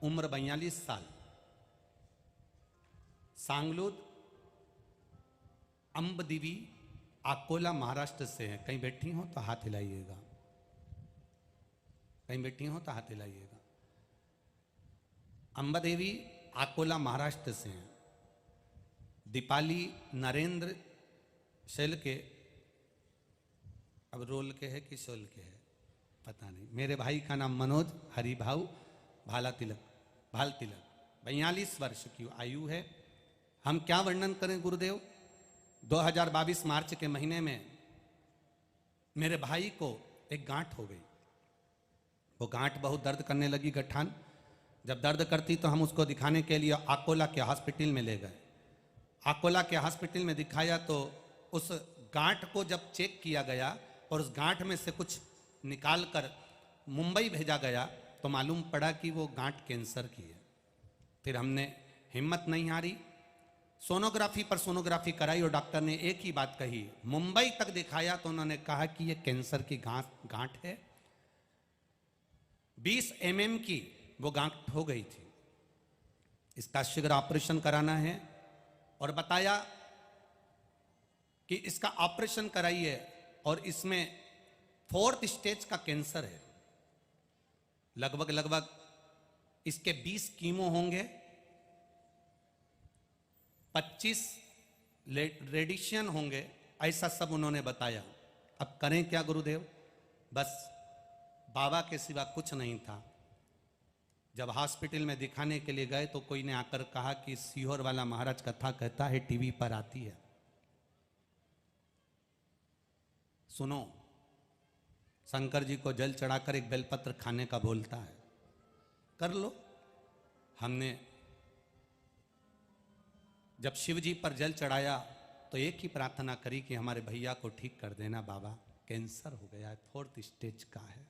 उम्र 42 साल, सांगलूद अंबदेवी अकोला महाराष्ट्र से हैं। कहीं बैठी हो तो हाथ हिलाइएगा, कहीं बैठी हो तो हाथ हिलाइएगा। अंबदेवी अकोला महाराष्ट्र से हैं। दीपाली नरेंद्र शैल के, अब रोल के है कि शोल के है पता नहीं। मेरे भाई का नाम मनोज हरिभाऊ भाल तिलक, 42 वर्ष की आयु है। हम क्या वर्णन करें गुरुदेव। 2022 मार्च के महीने में मेरे भाई को एक गांठ हो गई। वो गांठ बहुत दर्द करने लगी, गठान। जब दर्द करती तो हम उसको दिखाने के लिए अकोला के हॉस्पिटल में ले गए। अकोला के हॉस्पिटल में दिखाया तो उस गांठ को जब चेक किया गया और उस गांठ में से कुछ निकाल कर मुंबई भेजा गया तो मालूम पड़ा कि वो गांठ कैंसर की है। फिर हमने हिम्मत नहीं हारी, सोनोग्राफी पर सोनोग्राफी कराई और डॉक्टर ने एक ही बात कही। मुंबई तक दिखाया तो उन्होंने कहा कि ये कैंसर की गांठ है। 20 mm की वो गांठ हो गई थी। इसका शीघ्र ऑपरेशन कराना है और बताया कि इसका ऑपरेशन कराइए और इसमें 4th स्टेज का कैंसर है। लगभग इसके 20 कीमो होंगे, 25 रेडिएशन होंगे, ऐसा सब उन्होंने बताया। अब करें क्या गुरुदेव। बस बाबा के सिवा कुछ नहीं था। जब हॉस्पिटल में दिखाने के लिए गए तो कोई ने आकर कहा कि सीहोर वाला महाराज कथा कहता है, टीवी पर आती है, सुनो। शंकर जी को जल चढ़ाकर एक बेलपत्र खाने का बोलता है, कर लो। हमने जब शिव जी पर जल चढ़ाया तो एक ही प्रार्थना करी कि हमारे भैया को ठीक कर देना बाबा, कैंसर हो गया है, 4th स्टेज का है।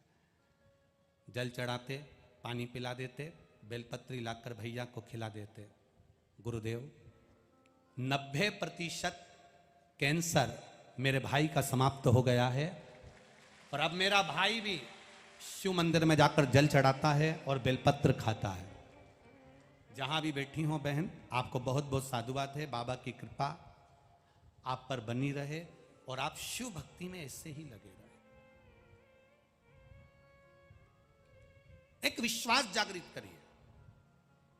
जल चढ़ाते, पानी पिला देते, बेलपत्री लाकर भैया को खिला देते। गुरुदेव 90% कैंसर मेरे भाई का समाप्त हो गया है और अब मेरा भाई भी शिव मंदिर में जाकर जल चढ़ाता है और बेलपत्र खाता है। जहां भी बैठी हो बहन, आपको बहुत बहुत साधुवाद है। बाबा की कृपा आप पर बनी रहे और आप शिव भक्ति में ऐसे ही लगे रहे। एक विश्वास जागृत करिए,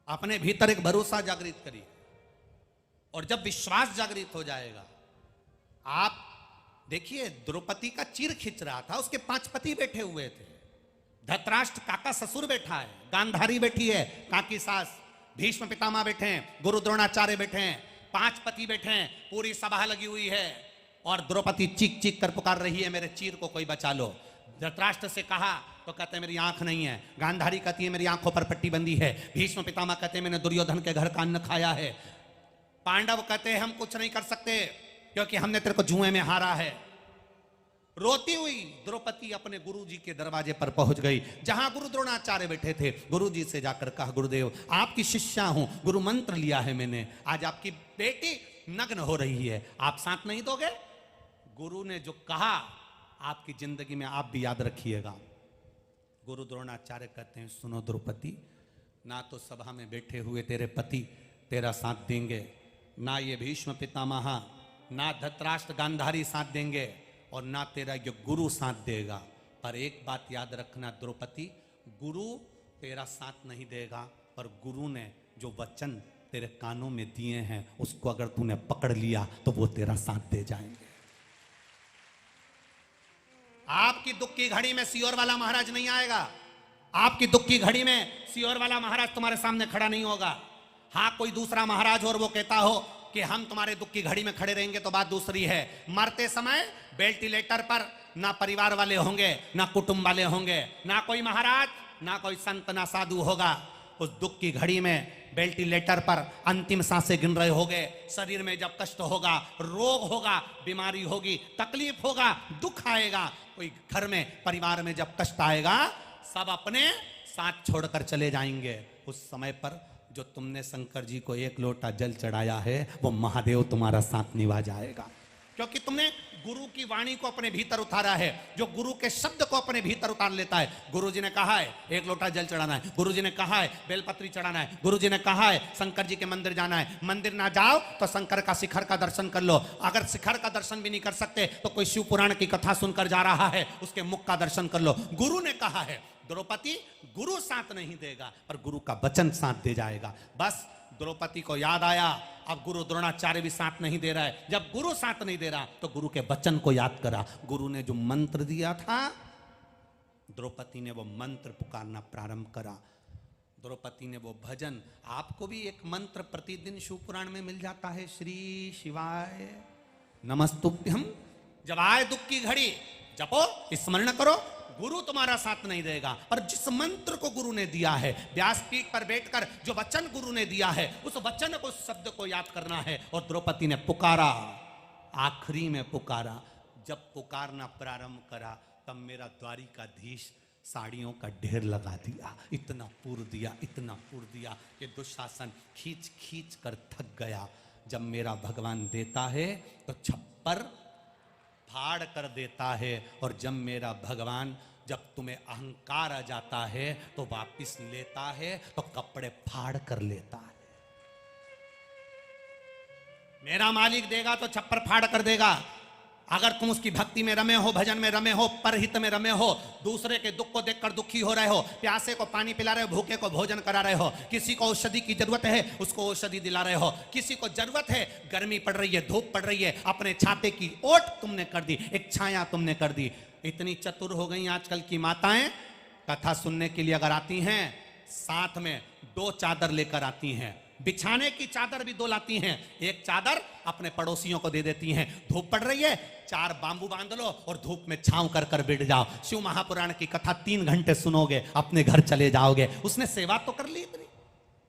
अपने भीतर एक भरोसा जागृत करिए और जब विश्वास जागृत हो जाएगा, आप देखिए द्रौपदी का चीर खींच रहा था, उसके 5 पति बैठे हुए थे। धृतराष्ट्र काका ससुर बैठा है, गांधारी बैठी है काकी सास, भीष्म पितामह बैठे हैं, गुरु द्रोणाचार्य बैठे हैं, 5 पति बैठे हैं, पूरी सभा लगी हुई है और द्रौपदी चीख चीख कर पुकार रही है, मेरे चीर को कोई बचा लो। धृतराष्ट्र से कहा तो कहते मेरी आंख नहीं है, गांधारी कहती है मेरी आंखों पर पट्टी बंदी है, भीष्म पितामह कहते मैंने दुर्योधन के घर का अन्न खाया है, पांडव कहते हम कुछ नहीं कर सकते क्योंकि हमने तेरे को जुए में हारा है। रोती हुई द्रौपदी अपने गुरुजी के दरवाजे पर पहुंच गई, जहां गुरु द्रोणाचार्य बैठे थे। गुरुजी से जाकर कहा, गुरुदेव आपकी शिष्या हूं, गुरु मंत्र लिया है मैंने, आज आपकी बेटी नग्न हो रही है, आप साथ नहीं दोगे? गुरु ने जो कहा आपकी जिंदगी में आप भी याद रखिएगा। गुरु द्रोणाचार्य कहते हैं, सुनो द्रौपदी, ना तो सभा में बैठे हुए तेरे पति तेरा साथ देंगे, ना ये भीष्म पितामह, ना धृतराष्ट्र गांधारी साथ देंगे और ना तेरा ये गुरु साथ देगा। पर एक बात याद रखना द्रौपदी, गुरु तेरा साथ नहीं देगा, पर गुरु ने जो वचन तेरे कानों में दिए हैं उसको अगर तूने पकड़ लिया तो वो तेरा साथ दे जाएंगे। आपकी दुख की घड़ी में सीहोर वाला महाराज नहीं आएगा, आपकी दुख की घड़ी में सीहोर वाला महाराज तुम्हारे सामने खड़ा नहीं होगा। हाँ, कोई दूसरा महाराज हो और वो कहता हो कि हम तुम्हारे दुख की घड़ी में खड़े रहेंगे तो बात दूसरी है। मरते समय वेंटिलेटर पर ना परिवार वाले होंगे, ना कुटुंब वाले होंगे, ना कोई महाराज, ना कोई संत, ना साधु होगा। उस दुख की घड़ी में वेंटिलेटर पर अंतिम सांसें गिन रहे होगे, शरीर में जब कष्ट होगा, रोग होगा, बीमारी होगी, तकलीफ होगा, दुख आएगा, कोई घर में परिवार में जब कष्ट आएगा, सब अपने साथ छोड़कर चले जाएंगे। उस समय पर जो तुमने शंकर जी को 1 लोटा जल चढ़ाया है वो महादेव तुम्हारा साथ निभा जाएगा, क्योंकि तुमने गुरु की वाणी को अपने भीतर उतारा है, जो गुरु के शब्द को अपने भीतर उतार लेता है। गुरु जी ने कहा है 1 लोटा जल चढ़ाना है, गुरु जी ने कहा है बेलपत्री चढ़ाना है, गुरु जी ने कहा है शंकर जी के मंदिर जाना है। मंदिर ना जाओ तो शंकर का शिखर का दर्शन कर लो। अगर शिखर का दर्शन भी नहीं कर सकते तो कोई शिव पुराण की कथा सुनकर जा रहा है, उसके मुख का दर्शन कर लो। गुरु ने कहा है द्रौपदी गुरु साथ नहीं देगा पर गुरु का वचन साथ दे जाएगा। बस द्रौपदी को याद आया, अब गुरु द्रोणाचार्य भी साथ नहीं दे रहा है। जब गुरु साथ नहीं दे रहा तो गुरु के वचन को याद करा। गुरु ने जो मंत्र दिया था, द्रौपदी ने वो मंत्र पुकारना प्रारंभ करा। द्रौपदी ने वो भजन, आपको भी एक मंत्र प्रतिदिन शिव पुराण में मिल जाता है, श्री शिवाय नमस्तुभ्यम। जब आए दुख की घड़ी जपो, स्मरण करो। गुरु तुम्हारा साथ नहीं देगा पर जिस मंत्र को गुरु ने दिया है, व्यासपीठ पर बैठकर जो वचन गुरु ने दिया है, उस वचन को, उस शब्द को याद करना है। और द्रौपदी ने पुकारा, आखिरी में पुकारा। जब पुकारना प्रारंभ करा तब मेरा द्वारिकाधीश साड़ियों का ढेर लगा दिया, इतना पूर दिया, इतना पूर दिया कि दुशासन खींच खींच कर थक गया। जब मेरा भगवान देता है तो छप्पर फाड़ कर देता है, और जब मेरा भगवान, जब तुम्हें अहंकार आ जाता है तो वापिस लेता है तो कपड़े फाड़ कर लेता है। मेरा मालिक देगा तो छप्पर फाड़ कर देगा। अगर तुम उसकी भक्ति में रमे हो, भजन में रमे हो, परहित में रमे हो, दूसरे के दुख को देखकर दुखी हो रहे हो, प्यासे को पानी पिला रहे हो, भूखे को भोजन करा रहे हो, किसी को औषधि की जरूरत है उसको औषधि दिला रहे हो, किसी को जरूरत है, गर्मी पड़ रही है, धूप पड़ रही है, अपने छाते की ओट तुमने कर दी, एक छाया तुमने कर दी। इतनी चतुर हो गई आजकल की माताएं, कथा सुनने के लिए अगर आती हैं साथ में 2 चादर लेकर आती हैं, बिछाने की चादर भी 2 लाती हैं। एक चादर अपने पड़ोसियों को दे देती हैं। धूप पड़ रही है, 4 बांबू बांध लो और धूप में छांव कर कर बैठ जाओ। शिव महापुराण की कथा 3 घंटे सुनोगे, अपने घर चले जाओगे। उसने सेवा तो कर ली।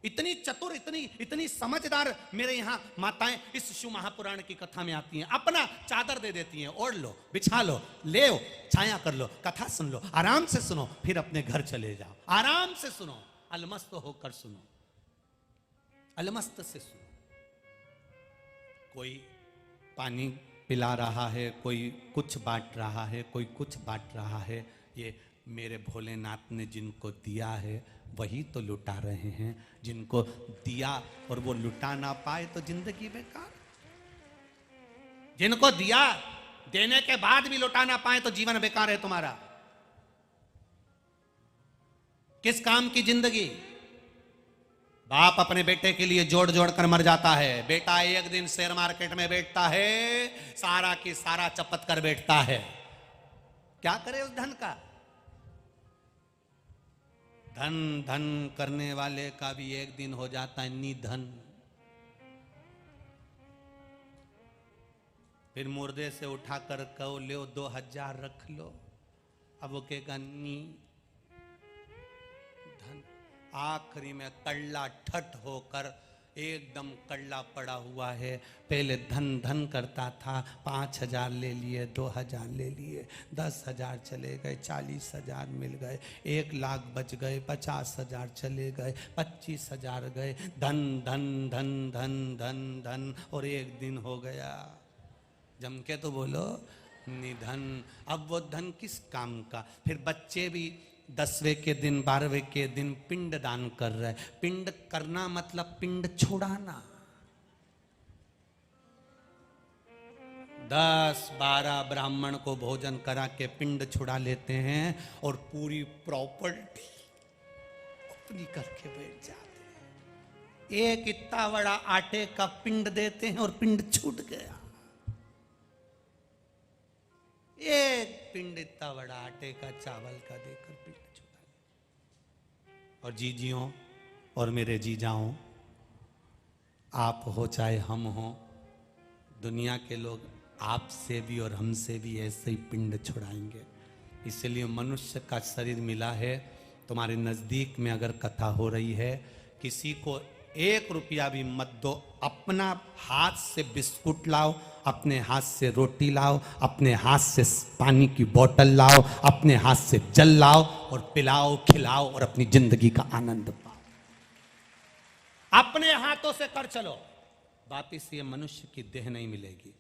इतनी चतुर, इतनी समझदार मेरे यहाँ माताएं इस शिव महापुराण की कथा में आती हैं। अपना चादर दे देती हैं, ओढ़ लो, बिछा लो, ले छाया कर लो, कथा सुन लो, आराम से सुनो, फिर अपने घर चले जाओ। आराम से सुनो, अलमस्त होकर सुनो, अलमस्त से सुनो। कोई पानी पिला रहा है, कोई कुछ बांट रहा है, कोई कुछ बांट रहा है। ये मेरे भोलेनाथ ने जिनको दिया है वही तो लुटा रहे हैं। जिनको दिया और वो लुटा ना पाए तो जिंदगी बेकार। जिनको दिया, देने के बाद भी लुटा ना पाए तो जीवन बेकार है तुम्हारा। किस काम की जिंदगी? बाप अपने बेटे के लिए जोड़ जोड़ कर मर जाता है। बेटा एक दिन शेयर मार्केट में बैठता है, सारा की सारा चपत कर बैठता है। क्या करे उस धन का? धन धन करने वाले का भी एक दिन हो जाता है निधन। फिर मुर्दे से उठाकर कहो ले 2000 रख लो, अब वो कहेगा नी धन। आखिरी में कल्ला ठट होकर एकदम कल्ला पड़ा हुआ है। पहले धन धन करता था, 5000 ले लिए, 2000 ले लिए, 10,000 चले गए, 40,000 मिल गए, 1 लाख बच गए, 50,000 चले गए, 25,000 गए। धन धन धन धन धन धन, और एक दिन हो गया, जम के तो बोलो, निधन। अब वो धन किस काम का? फिर बच्चे भी 10वें के दिन 12वें के दिन पिंड दान कर रहे। पिंड करना मतलब पिंड छुड़ाना। 10-12 ब्राह्मण को भोजन करा के पिंड छुड़ा लेते हैं और पूरी प्रॉपर्टी अपनी करके बैठ जाते हैं। एक इतना बड़ा आटे का पिंड देते हैं और पिंड छूट गया। एक पिंड इतना बड़ा आटे का, चावल का देकर पिंड छुड़ा लिया। और जीजियों और मेरे जीजाओं, आप हो चाहे हम हो, दुनिया के लोग आपसे भी और हमसे भी ऐसे ही पिंड छुड़ाएंगे। इसलिए मनुष्य का शरीर मिला है। तुम्हारे नज़दीक में अगर कथा हो रही है, किसी को 1 रुपया भी मत दो। अपना हाथ से बिस्कुट लाओ, अपने हाथ से रोटी लाओ, अपने हाथ से पानी की बोतल लाओ, अपने हाथ से जल लाओ और पिलाओ, खिलाओ और अपनी जिंदगी का आनंद पाओ। अपने हाथों से कर चलो। वापिस ये मनुष्य की देह नहीं मिलेगी।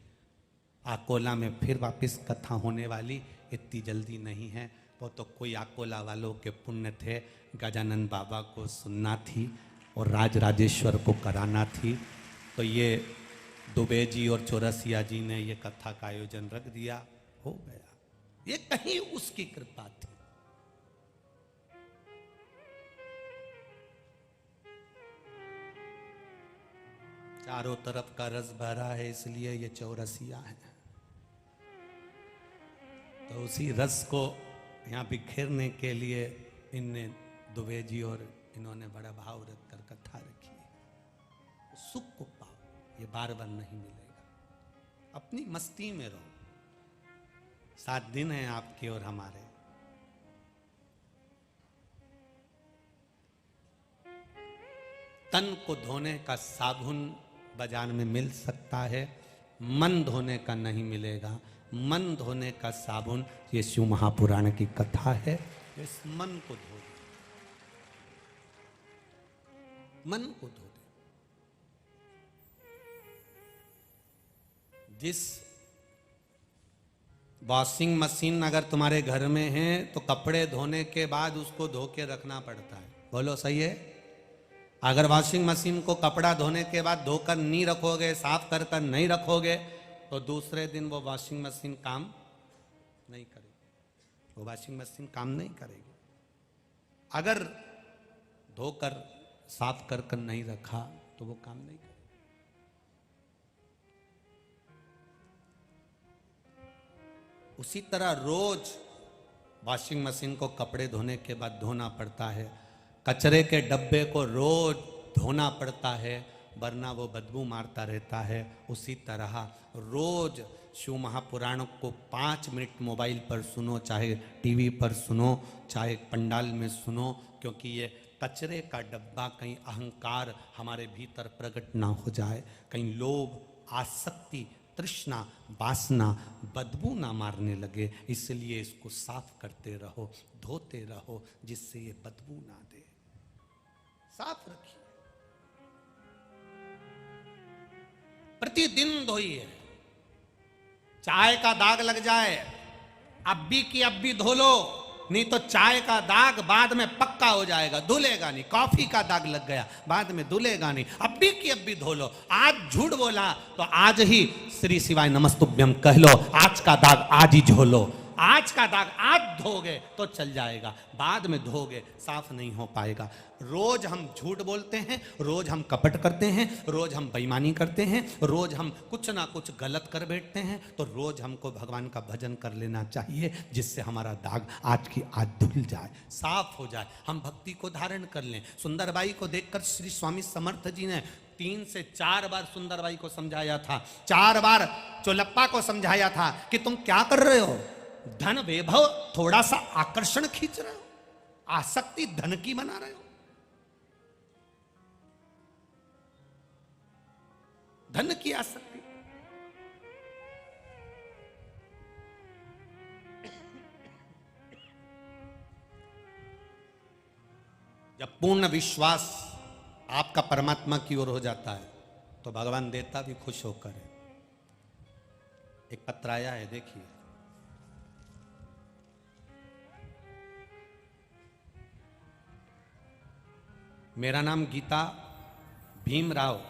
आकोला में फिर वापस कथा होने वाली, इतनी जल्दी नहीं है। वो तो कोई आकोला वालों के पुण्य थे, गजानन बाबा को सुनना थी और राज राजेश्वर को कराना थी। तो ये दुबे जी और चौरसिया जी ने ये कथा का आयोजन रख दिया, हो गया। ये कहीं उसकी कृपा थी। चारों तरफ का रस भरा है, इसलिए ये चौरसिया है। तो उसी रस को यहाँ बिखेरने के लिए इनने दुबे जी और इन्होंने बड़ा भाव रख कर कथा रखी है। सुख को पाओ, ये बार बार नहीं मिलेगा। अपनी मस्ती में रहो। 7 दिन हैं आपके और हमारे। तन को धोने का साबुन बाजार में मिल सकता है, मन धोने का नहीं मिलेगा। मन धोने का साबुन ये शिव महापुराण की कथा है। इस मन को धो दे, मन को धो दे। जिस वॉशिंग मशीन अगर तुम्हारे घर में है तो कपड़े धोने के बाद उसको धो के रखना पड़ता है। बोलो सही है? अगर वॉशिंग मशीन को कपड़ा धोने के बाद धोकर नहीं रखोगे, साफ कर कर नहीं रखोगे, तो दूसरे दिन वो वॉशिंग मशीन काम नहीं करेगी। वो वॉशिंग मशीन काम नहीं करेगी। अगर धोकर साफ कर कर नहीं रखा तो वो काम नहीं करेगी। उसी तरह रोज वॉशिंग मशीन को कपड़े धोने के बाद धोना पड़ता है। कचरे के डब्बे को रोज धोना पड़ता है, वरना वो बदबू मारता रहता है। उसी तरह रोज शिव महापुराण को 5 मिनट मोबाइल पर सुनो, चाहे टीवी पर सुनो, चाहे पंडाल में सुनो, क्योंकि ये कचरे का डब्बा, कहीं अहंकार हमारे भीतर प्रकट ना हो जाए, कहीं लोभ, आसक्ति, तृष्णा, वासना बदबू ना मारने लगे। इसलिए इसको साफ करते रहो, धोते रहो, जिससे ये बदबू ना दे। साफ रखिए, प्रतिदिन धोइए। चाय का दाग लग जाए, अब्बी की अब्बी धो लो, नहीं तो चाय का दाग बाद में पक्का हो जाएगा, धुलेगा नहीं। कॉफी का दाग लग गया, बाद में धुलेगा नहीं। अब्बी की अब्बी धो लो। आज झूठ बोला तो आज ही श्री शिवाय नमस्तुभ्यम कह लो, आज का दाग आज ही धो लो। आज का दाग आज धोगे तो चल जाएगा, बाद में धोगे साफ नहीं हो पाएगा। रोज हम झूठ बोलते हैं, रोज हम कपट करते हैं, रोज हम बेईमानी करते हैं, रोज हम कुछ ना कुछ गलत कर बैठते हैं। तो रोज हमको भगवान का भजन कर लेना चाहिए, जिससे हमारा दाग आज की आज धुल जाए, साफ हो जाए, हम भक्ति को धारण कर लें। सुंदरबाई को देखकर श्री स्वामी समर्थ जी ने 3 से 4 बार सुंदरबाई को समझाया था, 4 बार चोलप्पा को समझाया था कि तुम क्या कर रहे हो? धन वैभव थोड़ा सा आकर्षण खींच रहे हो, आसक्ति धन की बना रहे हो। धन की आसक्ति। जब पूर्ण विश्वास आपका परमात्मा की ओर हो जाता है तो भगवान देता भी खुश होकर है। एक पत्र आया है, देखिए। मेरा नाम गीता भीमराव,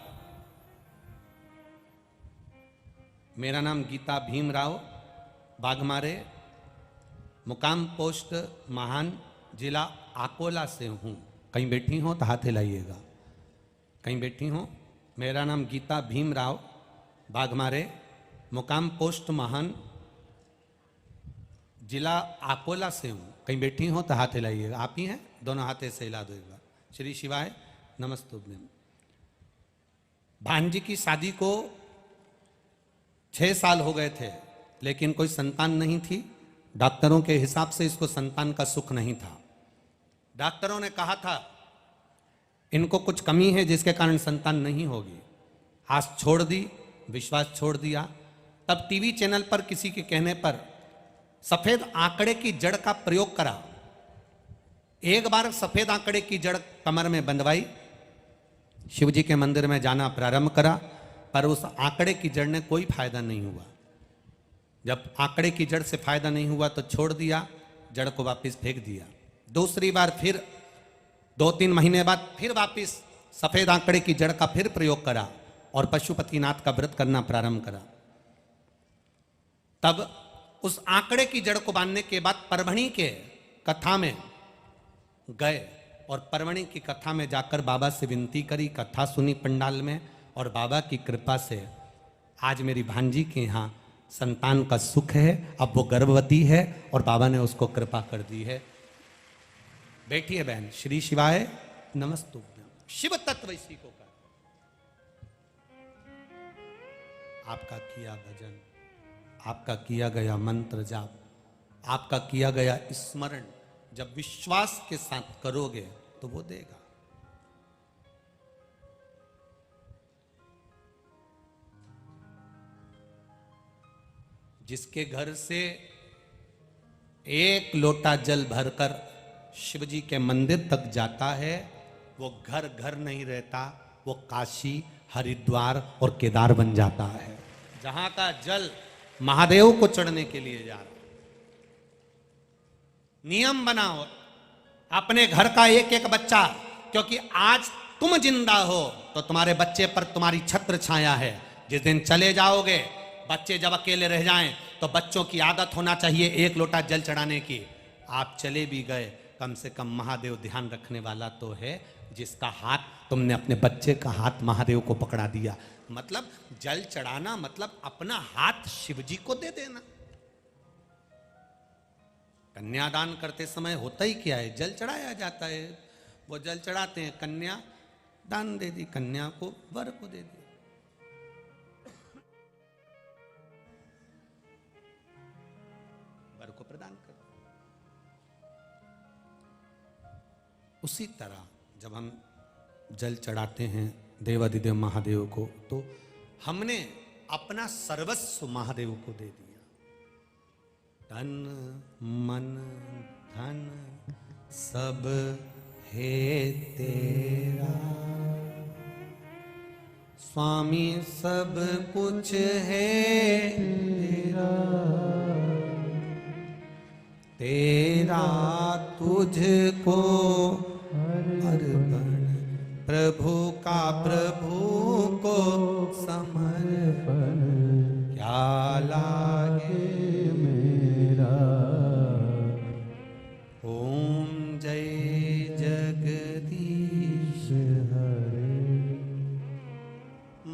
मेरा नाम गीता भीमराव, बाघमारे, मुकाम पोस्ट महान, जिला अकोला से हूँ। कहीं बैठी हो तो हाथ हिलाइएगा, कहीं बैठी हो। मेरा नाम गीता भीमराव, बाघमारे, मुकाम पोस्ट महान, जिला अकोला से हूँ। कहीं बैठी हो तो हाथ हिलाइएगा। आप ही हैं? दोनों हाथे से हिला दो एक बार। श्री शिवाय नमस्तुभ्यम। भांजी की शादी को 6 साल हो गए थे, लेकिन कोई संतान नहीं थी। डॉक्टरों के हिसाब से इसको संतान का सुख नहीं था। डॉक्टरों ने कहा था इनको कुछ कमी है जिसके कारण संतान नहीं होगी। आस छोड़ दी, विश्वास छोड़ दिया। तब टीवी चैनल पर किसी के कहने पर सफेद आंकड़े की जड़ का प्रयोग करा। एक बार सफेद आंकड़े की जड़ कमर में बंधवाई, शिव जी के मंदिर में जाना प्रारंभ करा, पर उस आंकड़े की जड़ ने कोई फायदा नहीं हुआ। जब आंकड़े की जड़ से फायदा नहीं हुआ तो छोड़ दिया, जड़ को वापस फेंक दिया। दूसरी बार फिर 2-3 महीने बाद फिर वापस सफेद आंकड़े की जड़ का फिर प्रयोग करा और पशुपतिनाथ का व्रत करना प्रारंभ करा। तब उस आंकड़े की जड़ को बांधने के बाद परभणी के कथा में गए और परभणी की कथा में जाकर बाबा से विनती करी, कथा सुनी पंडाल में, और बाबा की कृपा से आज मेरी भांजी के यहाँ संतान का सुख है। अब वो गर्भवती है और बाबा ने उसको कृपा कर दी है। बैठिए बहन। श्री शिवाय नमस्तुभ्यं। शिव तत्व इसी को कर। आपका किया भजन, आपका किया गया मंत्र जाप, आपका किया गया स्मरण जब विश्वास के साथ करोगे तो वो देगा। जिसके घर से एक लोटा जल भरकर शिव जी के मंदिर तक जाता है, वो घर घर नहीं रहता, वो काशी, हरिद्वार और केदार बन जाता है। जहां का जल महादेव को चढ़ने के लिए जा रहा। नियम बनाओ अपने घर का एक एक बच्चा, क्योंकि आज तुम जिंदा हो तो तुम्हारे बच्चे पर तुम्हारी छत्र छाया है। जिस दिन चले जाओगे, बच्चे जब अकेले रह जाएं तो बच्चों की आदत होना चाहिए एक लोटा जल चढ़ाने की। आप चले भी गए, कम से कम महादेव ध्यान रखने वाला तो है, जिसका हाथ तुमने अपने बच्चे का हाथ महादेव को पकड़ा दिया। मतलब जल चढ़ाना मतलब अपना हाथ शिव जी को दे देना। कन्यादान करते समय होता ही क्या है, जल चढ़ाया जाता है। वो जल चढ़ाते हैं, कन्या दान दे दी, कन्या को वर को दे दी। वर को प्रदान कर। उसी तरह जब हम जल चढ़ाते हैं देवाधिदेव महादेव को, तो हमने अपना सर्वस्व महादेव को दे दिया। तन मन धन सब है तेरा, स्वामी सब कुछ है तेरा, तेरा तुझको अर्पण, प्रभु का प्रभु को समर्पण, क्या लागे मेरा। ओम जय जगदीश हरे।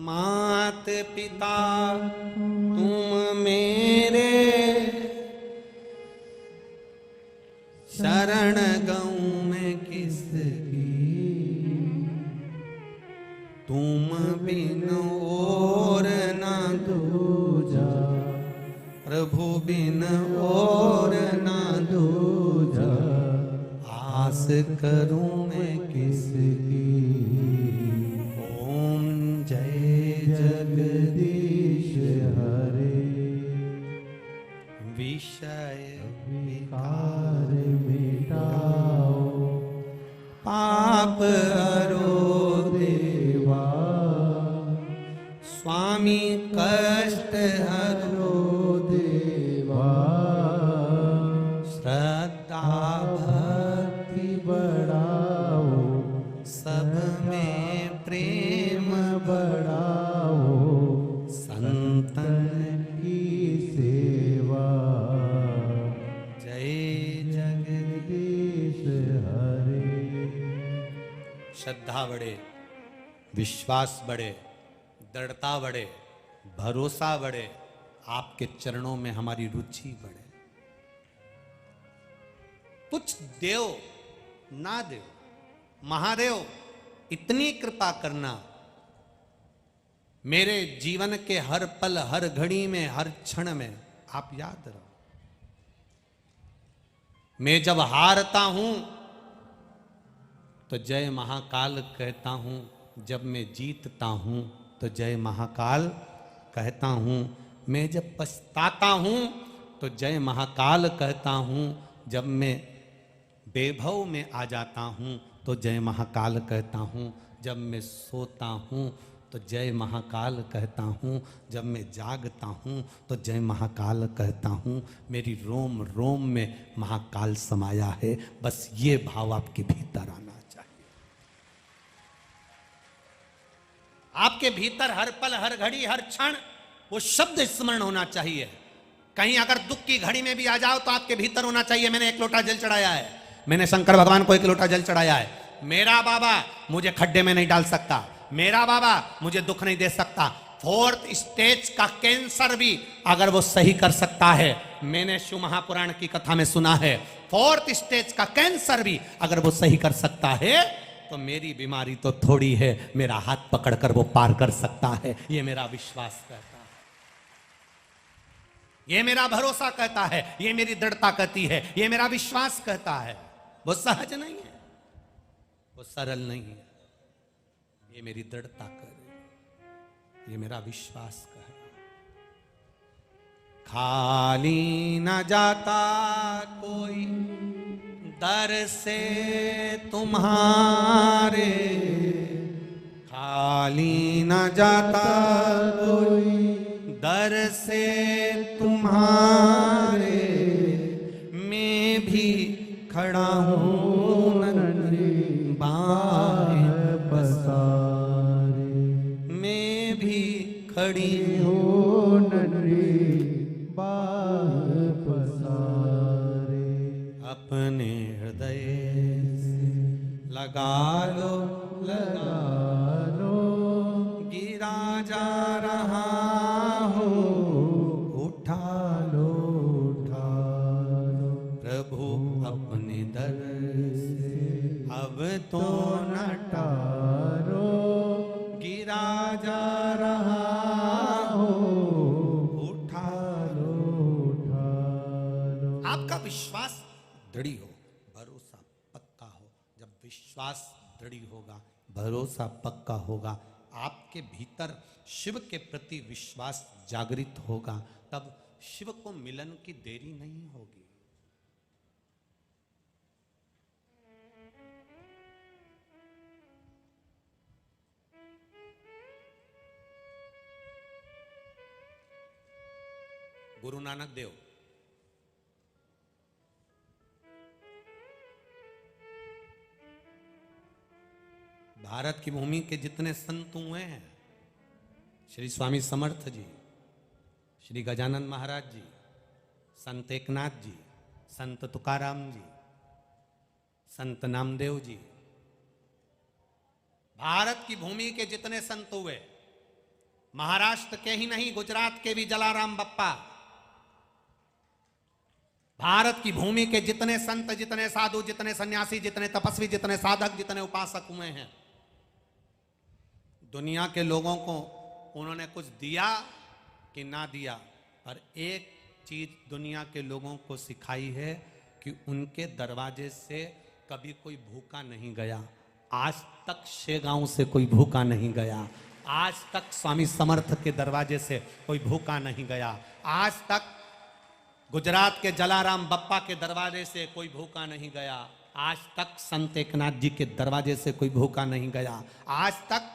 मात पिता तुम मेरे, शरण गऊं मैं किसकी, तुम बिन और ना दूजा, प्रभु बिन और ना दूजा, आस करूं मैं किसकी। ओम जय जगदीश हरे। विषय विकार मिटाओ, पाप हरो देवा, स्वामी कष्ट हरो देवा, श्रद्धा भक्ति बढ़ाओ, सब में प्रेम बढ़ाओ, संतन की सेवा। जय जगदीश हरे। श्रद्धा बढ़े, विश्वास बढ़े, दृढ़ता बढ़े, भरोसा बढ़े, आपके चरणों में हमारी रुचि बढ़े। कुछ देव ना देव, महादेव इतनी कृपा करना, मेरे जीवन के हर पल, हर घड़ी में, हर क्षण में आप याद रहो। मैं जब हारता हूं तो जय महाकाल कहता हूं, जब मैं जीतता हूं तो जय महाकाल कहता हूं, मैं जब पछताता हूं तो जय महाकाल कहता हूं, जब मैं बेभव में आ जाता हूं तो जय महाकाल कहता हूं, जब मैं सोता हूं तो जय महाकाल कहता हूँ, जब मैं जागता हूँ तो जय महाकाल कहता हूँ। मेरी रोम रोम में महाकाल समाया है। बस ये भाव आपके भीतर आना चाहिए। आपके भीतर हर पल, हर घड़ी, हर क्षण वो शब्द स्मरण होना चाहिए। कहीं अगर दुख की घड़ी में भी आ जाओ तो आपके भीतर होना चाहिए, मैंने एक लोटा जल चढ़ाया है, मैंने शंकर भगवान को एक लोटा जल चढ़ाया है, मेरा बाबा मुझे खड्डे में नहीं डाल सकता, मेरा बाबा मुझे दुख नहीं दे सकता। फोर्थ स्टेज का कैंसर भी अगर वो सही कर सकता है, मैंने शिव महापुराण की कथा में सुना है, फोर्थ स्टेज का कैंसर भी अगर वो सही कर सकता है तो मेरी बीमारी तो थोड़ी है, मेरा हाथ पकड़कर वो पार कर सकता है। ये मेरा विश्वास कहता है, ये मेरा भरोसा कहता है, ये मेरी दृढ़ता कहती है, ये मेरा विश्वास कहता है। वो सहज नहीं है, वो सरल नहीं है, ये मेरी दृढ़ता कर रही है, ये मेरा विश्वास कह रहा है। खाली न जाता कोई दर से तुम्हारे, खाली न जाता कोई दर से तुम्हारे, मैं भी खड़ा हूँ नन्ही बाहें पसारे, मैं भी खड़ी हूँ नन्ही बाहें पसारे। अपने हृदय से लगा लो, लगा लो, गिरा जा रहा हो, उठा लो, उठा लो। प्रभु अपने दर से अब तो न टारो, गिरा जा रहा हो, उठा लो, उठा लो। आपका विश्वास दृढ़ हो, भरोसा पक्का हो। जब विश्वास दृढ़ होगा, भरोसा पक्का होगा, आपके भीतर शिव के प्रति विश्वास जागृत होगा, तब शिव को मिलन की देरी नहीं होगी। गुरु नानक देव भारत की भूमि के जितने संत हुए हैं, श्री स्वामी समर्थ जी, श्री गजानन महाराज जी, संत एकनाथ जी, संत तुकाराम जी, संत नामदेव जी, भारत की भूमि के जितने संत हुए, महाराष्ट्र के ही नहीं गुजरात के भी जलाराम बप्पा, भारत की भूमि के जितने संत, जितने साधु, जितने सन्यासी, जितने तपस्वी, जितने साधक, जितने उपासक हुए हैं, दुनिया के लोगों को उन्होंने कुछ दिया कि ना दिया, पर एक चीज दुनिया के लोगों को सिखाई है कि उनके दरवाजे से कभी कोई भूखा नहीं गया। आज तक शेगांव से कोई भूखा नहीं गया, आज तक स्वामी समर्थ के दरवाजे से कोई भूखा नहीं गया, आज तक गुजरात के जलाराम बप्पा के दरवाजे से कोई भूखा नहीं गया, आज तक संत एकनाथ जी के दरवाजे से कोई भूखा नहीं गया, आज तक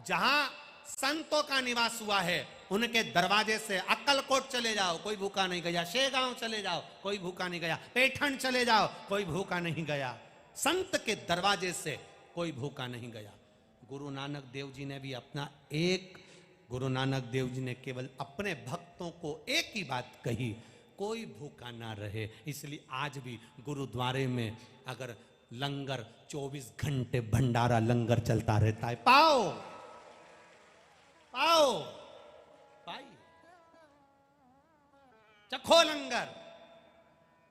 जहां संतों का निवास हुआ है उनके दरवाजे से अक्कलकोट चले जाओ कोई भूखा नहीं गया, शेगांव चले जाओ कोई भूखा नहीं गया, पैठण चले जाओ कोई भूखा नहीं गया, संत के दरवाजे से कोई भूखा नहीं गया। गुरु नानक देव जी ने भी अपना गुरु नानक देव जी ने केवल अपने भक्तों को एक ही बात कही, कोई भूखा ना रहे। इसलिए आज भी गुरुद्वारे में अगर लंगर 24 घंटे भंडारा लंगर चलता रहता है, पाओ पाओ पाई, चखो लंगर,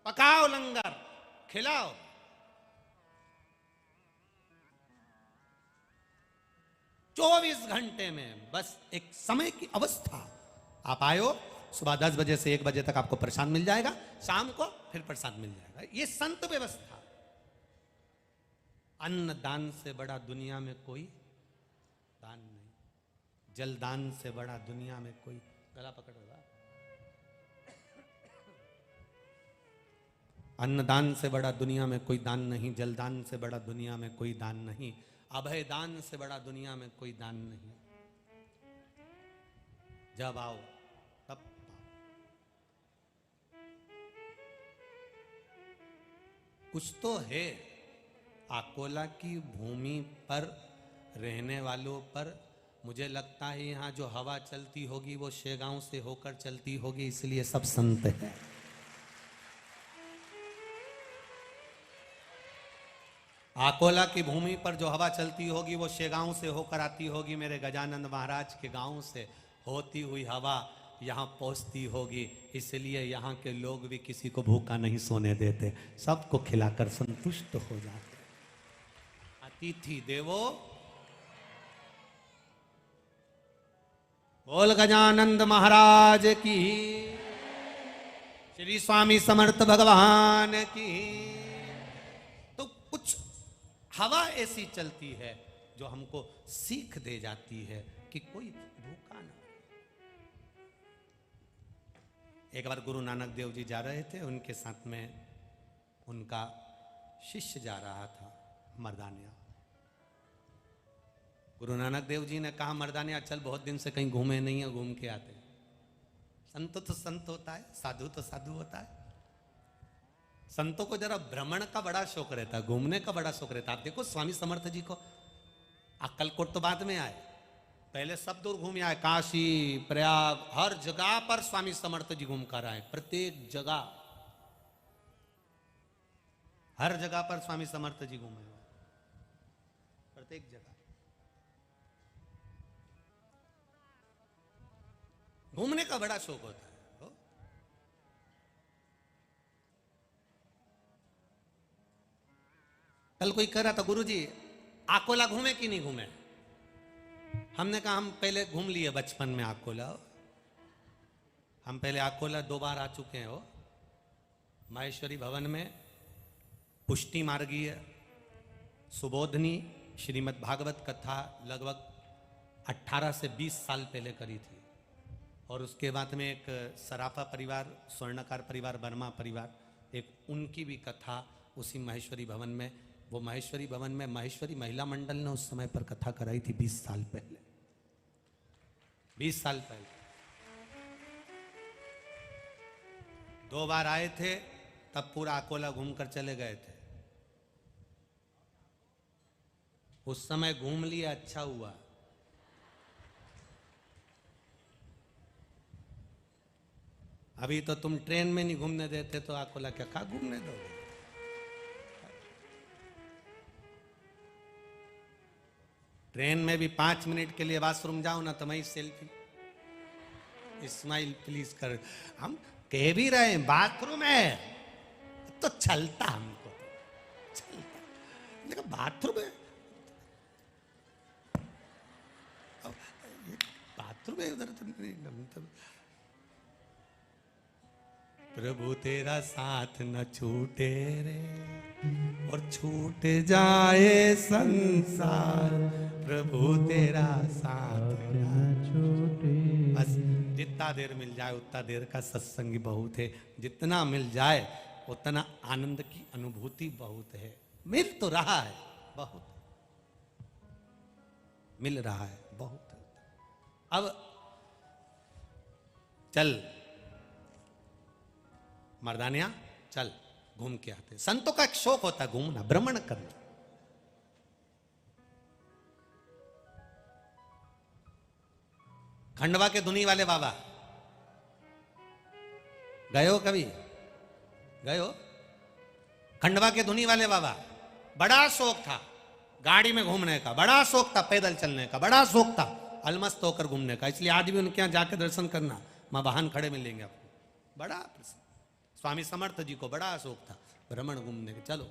पकाओ लंगर, खिलाओ। चौबीस घंटे में बस एक समय की अवस्था, आप आयो सुबह 10 बजे से 1 बजे तक आपको प्रसाद मिल जाएगा, शाम को फिर प्रसाद मिल जाएगा। ये संत व्यवस्था। अन्न दान से बड़ा दुनिया में कोई दान नहीं, जल दान से बड़ा दुनिया में कोई, गला पकड़ रहा, अन्न दान से बड़ा दुनिया में कोई दान नहीं, जल दान से बड़ा दुनिया में कोई दान नहीं, अभय दान से बड़ा दुनिया में कोई दान नहीं। जब आओ तब पाओ। कुछ तो है अकोला की भूमि पर रहने वालों पर। मुझे लगता है यहाँ जो हवा चलती होगी वो शेगांव से होकर चलती होगी, इसलिए सब संत हैं। अकोला की भूमि पर जो हवा चलती होगी वो शेगांव से होकर आती होगी, मेरे गजानंद महाराज के गांव से होती हुई हवा यहाँ पहुँचती होगी। इसलिए यहाँ के लोग भी किसी को भूखा नहीं सोने देते, सबको खिलाकर संतुष्ट हो जाते। अतिथि देवो, बोल गजानंद महाराज की, श्री स्वामी समर्थ भगवान की। तो कुछ हवा ऐसी चलती है जो हमको सीख दे जाती है कि कोई भूखा ना। एक बार गुरु नानक देव जी जा रहे थे, उनके साथ में उनका शिष्य जा रहा था मर्दानिया। गुरु नानक देव जी ने कहा, मर्दानिया चल, बहुत दिन से कहीं घूमे नहीं है, घूम के आते। संत तो संत होता है, साधु तो साधु होता है। संतों को जरा भ्रमण का बड़ा शौक रहता है, घूमने का बड़ा शौक रहता है। आप देखो स्वामी समर्थ जी को, अक्कलकोट तो बाद में आए, पहले सब दूर घूम आए, काशी प्रयाग, हर जगह पर स्वामी समर्थ जी घूम कर आए। प्रत्येक जगह, हर जगह पर स्वामी समर्थ जी घूमे, प्रत्येक जगह। घूमने का बड़ा शौक होता है। कल कोई कह रहा था, गुरुजी अकोला घूमे कि नहीं घूमे? हमने कहा हम पहले घूम लिए बचपन में अकोला। हम पहले अकोला 2 बार आ चुके हैं। हो माहेश्वरी भवन में पुष्टि मार्गीय सुबोधनी श्रीमद् भागवत कथा लगभग 18 से 20 साल पहले करी थी। और उसके बाद में एक सराफा परिवार, स्वर्णकार परिवार, वर्मा परिवार, एक उनकी भी कथा उसी महेश्वरी भवन में। वो महेश्वरी भवन में महेश्वरी महिला मंडल ने उस समय पर कथा कराई थी 20 साल पहले। 20 साल पहले 2 बार आए थे, तब पूरा अकोला घूमकर चले गए थे। उस समय घूम लिया, अच्छा हुआ। अभी तो तुम ट्रेन में नहीं घूमने देते तो अकोला क्या घूमने दोगे? ट्रेन में भी 5 मिनट के लिए वॉशरूम जाओ ना तो मैं सेल्फी स्माइल प्लीज कर। हम कह भी रहे हैं बाथरूम है तो चलता, हमको चलता, लेकिन बाथरूम है, बाथरूम है उधर तो नहीं। प्रभु तेरा साथ न छूटे रे, और छूट जाए संसार, प्रभु तेरा साथ न छूटे। बस जितना देर मिल जाए उतना देर का सत्संग बहुत है, जितना मिल जाए उतना आनंद की अनुभूति बहुत है। मिल तो रहा है बहुत, मिल रहा है बहुत। अब चल मर्दानिया, चल घूम के आते। संतों का एक शौक होता है घूमना, भ्रमण करना। खंडवा के धुनी वाले बाबा गए हो कभी? गए हो? खंडवा के धुनी वाले बाबा, बड़ा शौक था गाड़ी में घूमने का, बड़ा शौक था पैदल चलने का, बड़ा शौक था अलमस्त होकर घूमने का। इसलिए आज भी उनके यहां जाकर दर्शन करना, मां वाहन खड़े मिलेंगे आपको। बड़ा स्वामी समर्थ जी को बड़ा शौक था भ्रमण घूमने का। चलो,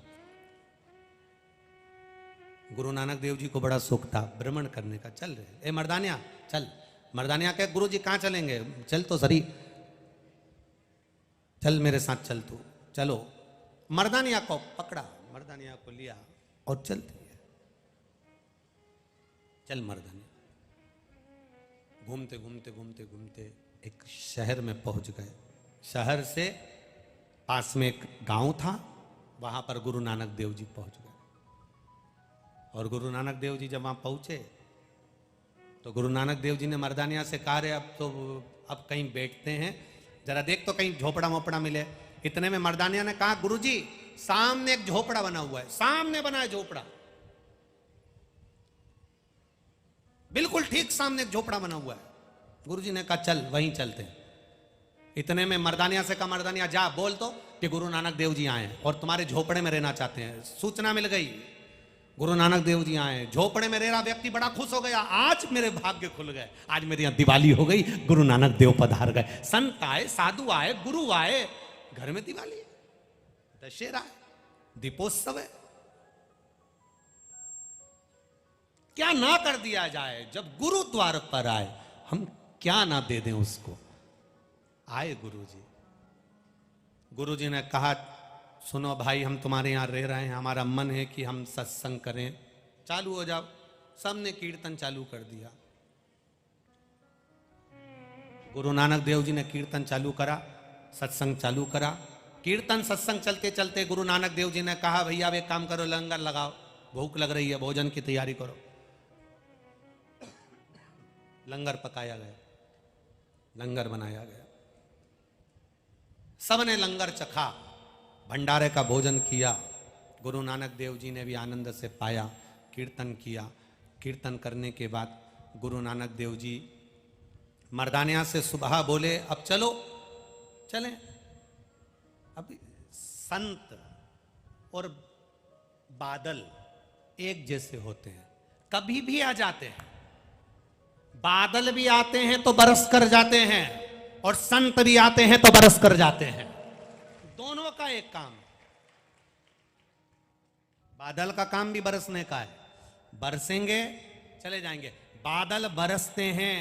गुरु नानक देव जी को बड़ा शौक था भ्रमण करने का। चल रहे, ए मर्दानिया चल। मर्दानिया कहे, गुरु जी कहाँ चलेंगे? चल तो सही, चल मेरे साथ चल तू। चलो, मर्दानिया को पकड़ा, मर्दानिया को लिया और चलती है। चल मर्दानिया। घूमते घूमते घूमते घूमते एक शहर में पहुंच गए। शहर से पास में एक गांव था, वहां पर गुरु नानक देव जी पहुंच गए। और गुरु नानक देव जी जब वहां पहुंचे तो गुरु नानक देव जी ने मर्दानिया से कहा रे अब कहीं बैठते हैं, जरा देख तो कहीं झोपड़ा वोपड़ा मिले। इतने में मर्दानिया ने कहा गुरुजी सामने एक झोपड़ा बना हुआ है, सामने बना है झोपड़ा, बिल्कुल ठीक सामने एक झोपड़ा बना हुआ है। गुरुजी ने कहा चल वहीं चलते हैं। इतने में मर्दानिया से कहा मर्दानिया जा बोल तो कि गुरु नानक देव जी आए और तुम्हारे झोपड़े में रहना चाहते हैं। सूचना मिल गई गुरु नानक देव जी आए, झोपड़े में रह रहा व्यक्ति बड़ा खुश हो गया, आज मेरे भाग्य खुल गए, आज मेरे यहां दिवाली हो गई, गुरु नानक देव पधार गए। संत आए, साधु आए, गुरु आए, घर में दिवाली है, दशहरा है, दीपोत्सव है। क्या ना कर दिया जाए जब गुरु द्वार पर आए, हम क्या ना दे दें उसको। आए गुरुजी, गुरुजी ने कहा सुनो भाई हम तुम्हारे यहां रह रहे हैं, हमारा मन है कि हम सत्संग करें, चालू हो जाओ। सबने कीर्तन चालू कर दिया। गुरु नानक देव जी ने कीर्तन चालू करा, सत्संग चालू करा। कीर्तन सत्संग चलते चलते गुरु नानक देव जी ने कहा भैया अब एक काम करो, लंगर लगाओ, भूख लग रही है, भोजन की तैयारी करो। लंगर पकाया गया, लंगर बनाया गया, सबने लंगर चखा, भंडारे का भोजन किया। गुरु नानक देव जी ने भी आनंद से पाया, कीर्तन किया। कीर्तन करने के बाद गुरु नानक देव जी मर्दानिया से सुबह बोले अब चलो चलें। अब संत और बादल एक जैसे होते हैं, कभी भी आ जाते हैं। बादल भी आते हैं तो बरस कर जाते हैं और संत भी आते हैं तो बरस कर जाते हैं। दोनों का एक काम। बादल का काम भी बरसने का है, बरसेंगे चले जाएंगे। बादल बरसते हैं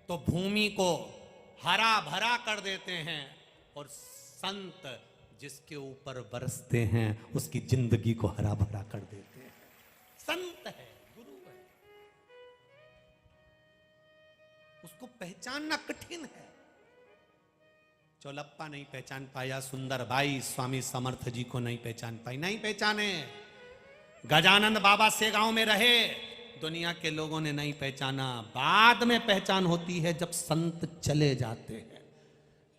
तो भूमि को हरा भरा कर देते हैं और संत जिसके ऊपर बरसते हैं उसकी जिंदगी को हरा भरा कर देते हैं। संत है, गुरु है, उसको पहचानना कठिन है। चौलप्पा नहीं पहचान पाया, सुंदर भाई स्वामी समर्थ जी को नहीं पहचान पाई, नहीं पहचाने। गजानंद बाबा से गांव में रहे, दुनिया के लोगों ने नहीं पहचाना। बाद में पहचान होती है जब संत चले जाते हैं।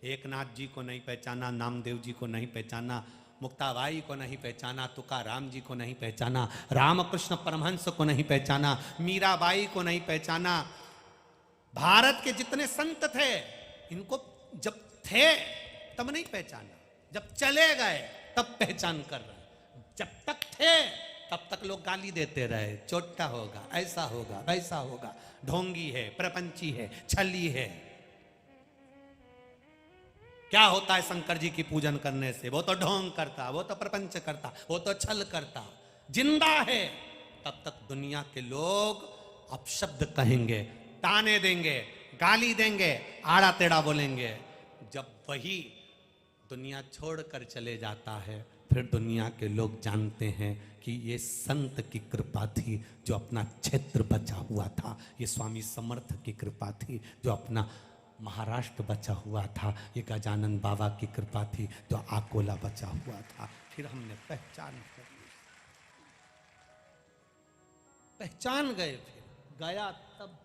एकनाथ जी को नहीं पहचाना, नामदेव जी को नहीं पहचाना, मुक्ताबाई को नहीं पहचाना, तुकाराम जी को नहीं पहचाना, रामकृष्ण परमहंस को नहीं पहचाना, मीराबाई को नहीं पहचाना। भारत के जितने संत थे इनको जब थे तब नहीं पहचाना, जब चले गए तब पहचान कर रहे। जब तक थे तब तक लोग गाली देते रहे, चोटा होगा, ऐसा होगा, वैसा होगा, ढोंगी है, प्रपंची है, छली है। क्या होता है शंकर जी की पूजन करने से? वो तो ढोंग करता, वो तो प्रपंच करता, वो तो छल करता। जिंदा है तब तक दुनिया के लोग अपशब्द कहेंगे, ताने देंगे, गाली देंगे, आड़ा टेढ़ा बोलेंगे। जब वही दुनिया छोड़कर चले जाता है फिर दुनिया के लोग जानते हैं कि ये संत की कृपा थी जो अपना क्षेत्र बचा हुआ था, ये स्वामी समर्थ की कृपा थी जो अपना महाराष्ट्र बचा हुआ था, ये गजानन बाबा की कृपा थी जो अकोला बचा हुआ था। फिर हमने पहचान कर ली, पहचान गए, फिर गया तब।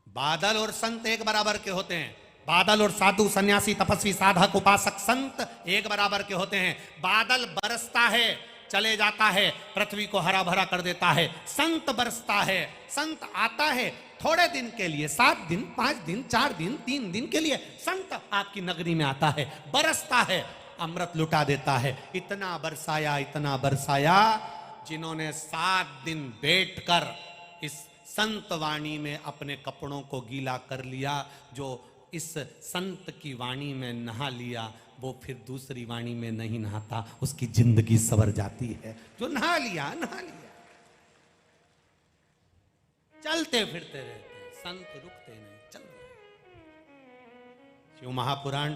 बादल और संत एक बराबर के होते हैं। बादल और साधु, सन्यासी, तपस्वी, साधक, उपासक, संत एक बराबर के होते हैं। बादल बरसता है, चले जाता है, पृथ्वी को हरा भरा कर देता है। संत बरसता है, संत आता है थोड़े दिन के लिए, 7 दिन, 5 दिन, 4 दिन, 3 दिन के लिए संत आपकी नगरी में आता है, बरसता है, अमृत लुटा देता है। इतना बरसाया, इतना बरसाया, जिन्होंने 7 दिन बैठकर इस संत वाणी में अपने कपड़ों को गीला कर लिया, जो इस संत की वाणी में नहा लिया, वो फिर दूसरी वाणी में नहीं नहाता, उसकी जिंदगी संवर जाती है। जो नहा लिया, नहा लिया। चलते फिरते रहते हैं, संत रुकते नहीं, चल रहे। शिव महापुराण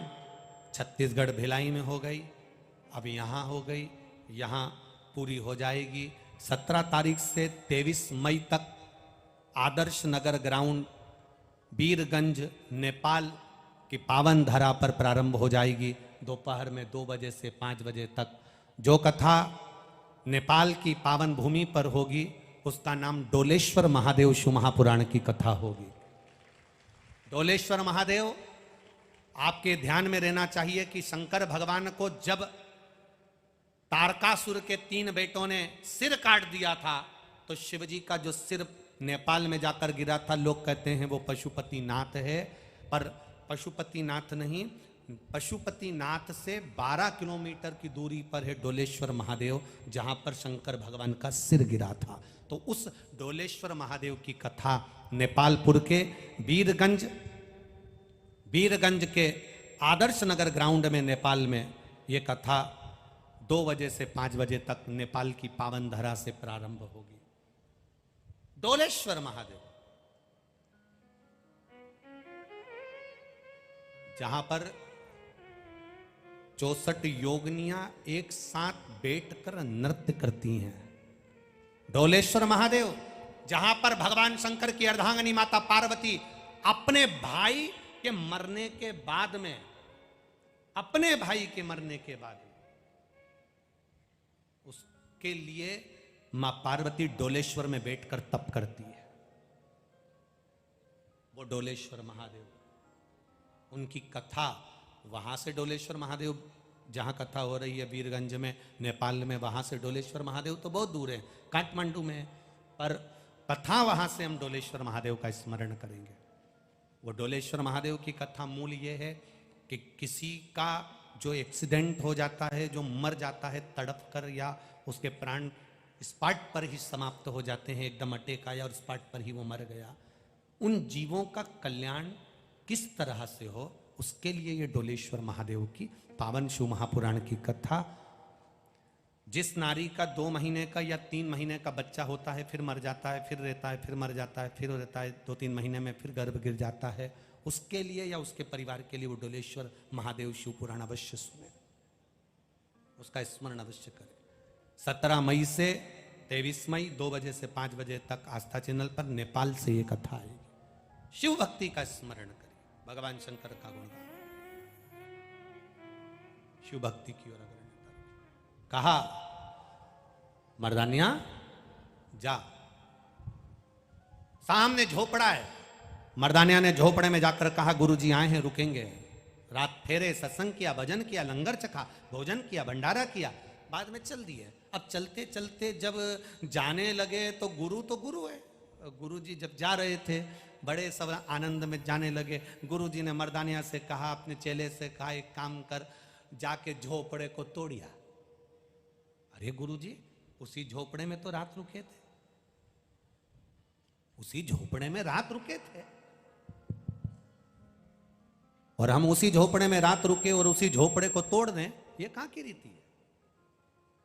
छत्तीसगढ़ भिलाई में हो गई, अब यहां हो गई, यहां पूरी हो जाएगी 17 तारीख से 23 मई तक। आदर्श नगर ग्राउंड, बीरगंज, नेपाल की पावन धरा पर प्रारंभ हो जाएगी दोपहर में 2 बजे से 5 बजे तक। जो कथा नेपाल की पावन भूमि पर होगी उसका नाम डोलेश्वर महादेव शिव महापुराण की कथा होगी। डोलेश्वर महादेव, आपके ध्यान में रहना चाहिए कि शंकर भगवान को जब तारकासुर के 3 बेटों ने सिर काट दिया था, तो शिवजी का जो सिर नेपाल में जाकर गिरा था, लोग कहते हैं वो पशुपतिनाथ है, पर पशुपतिनाथ नहीं, पशुपतिनाथ से 12 किलोमीटर की दूरी पर है डोलेश्वर महादेव, जहां पर शंकर भगवान का सिर गिरा था। तो उस डोलेश्वर महादेव की कथा नेपालपुर के वीरगंज के आदर्श नगर ग्राउंड में नेपाल में ये कथा 2 बजे से 5 बजे तक नेपाल की पावन धरा से प्रारंभ होगी। डोलेश्वर महादेव, जहां पर 64 योगिनियां एक साथ बैठकर नृत्य करती हैं। डोलेश्वर महादेव, जहां पर भगवान शंकर की अर्धांगिनी माता पार्वती अपने भाई के मरने के बाद में, अपने भाई के मरने के बाद उसके लिए मां पार्वती डोलेश्वर में बैठकर तप करती है। वो डोलेश्वर महादेव, उनकी कथा वहां से डोलेश्वर महादेव जहां कथा हो रही है वीरगंज में नेपाल में, वहां से डोलेश्वर महादेव तो बहुत दूर है, काठमांडू में, पर कथा वहां से हम डोलेश्वर महादेव का स्मरण करेंगे। वो डोलेश्वर महादेव की कथा मूल ये है कि किसी का जो एक्सीडेंट हो जाता है, जो मर जाता है तड़प कर, या उसके प्राण स्पॉट पर ही समाप्त हो जाते हैं, एकदम अटैक आया और स्पॉट पर ही वो मर गया, उन जीवों का कल्याण किस तरह से हो, उसके लिए ये डोलेश्वर महादेव की पावन शिव महापुराण की कथा। जिस नारी का 2 महीने का या 3 महीने का बच्चा होता है, फिर मर जाता है, फिर रहता है, फिर मर जाता है, फिर रहता है, 2-3 महीने में फिर गर्भ गिर जाता है, उसके लिए या उसके परिवार के लिए वो डोलेश्वर महादेव शिव पुराण अवश्य सुने, उसका स्मरण अवश्य करें। 17 मई से 23 मई 2 बजे से 5 बजे तक आस्था चैनल पर नेपाल से ये कथा आएगी। शिव भक्ति का स्मरण करें, भगवान शंकर का गुणगान, शिव भक्ति की ओर अग्रणी। कहा मर्दानिया जा, सामने झोपड़ा है, मर्दानिया ने झोपड़े में जाकर कहा गुरुजी आए हैं, रुकेंगे। रात फेरे, सत्संग किया, भजन किया, लंगर चखा, भोजन किया, भंडारा किया, बाद में चल दिए। अब चलते चलते जब जाने लगे तो गुरु है, गुरुजी जब जा रहे थे बड़े सब आनंद में जाने लगे। गुरुजी ने मर्दानिया से कहा, अपने चेले से कहा, एक काम कर, जाके झोपड़े को तोड़िया। अरे गुरुजी, उसी झोपड़े में तो रात रुके थे, उसी झोपड़े में रात रुके थे, और हम उसी झोपड़े में रात रुके और उसी झोपड़े को तोड़ दें, ये कहां की रीति है?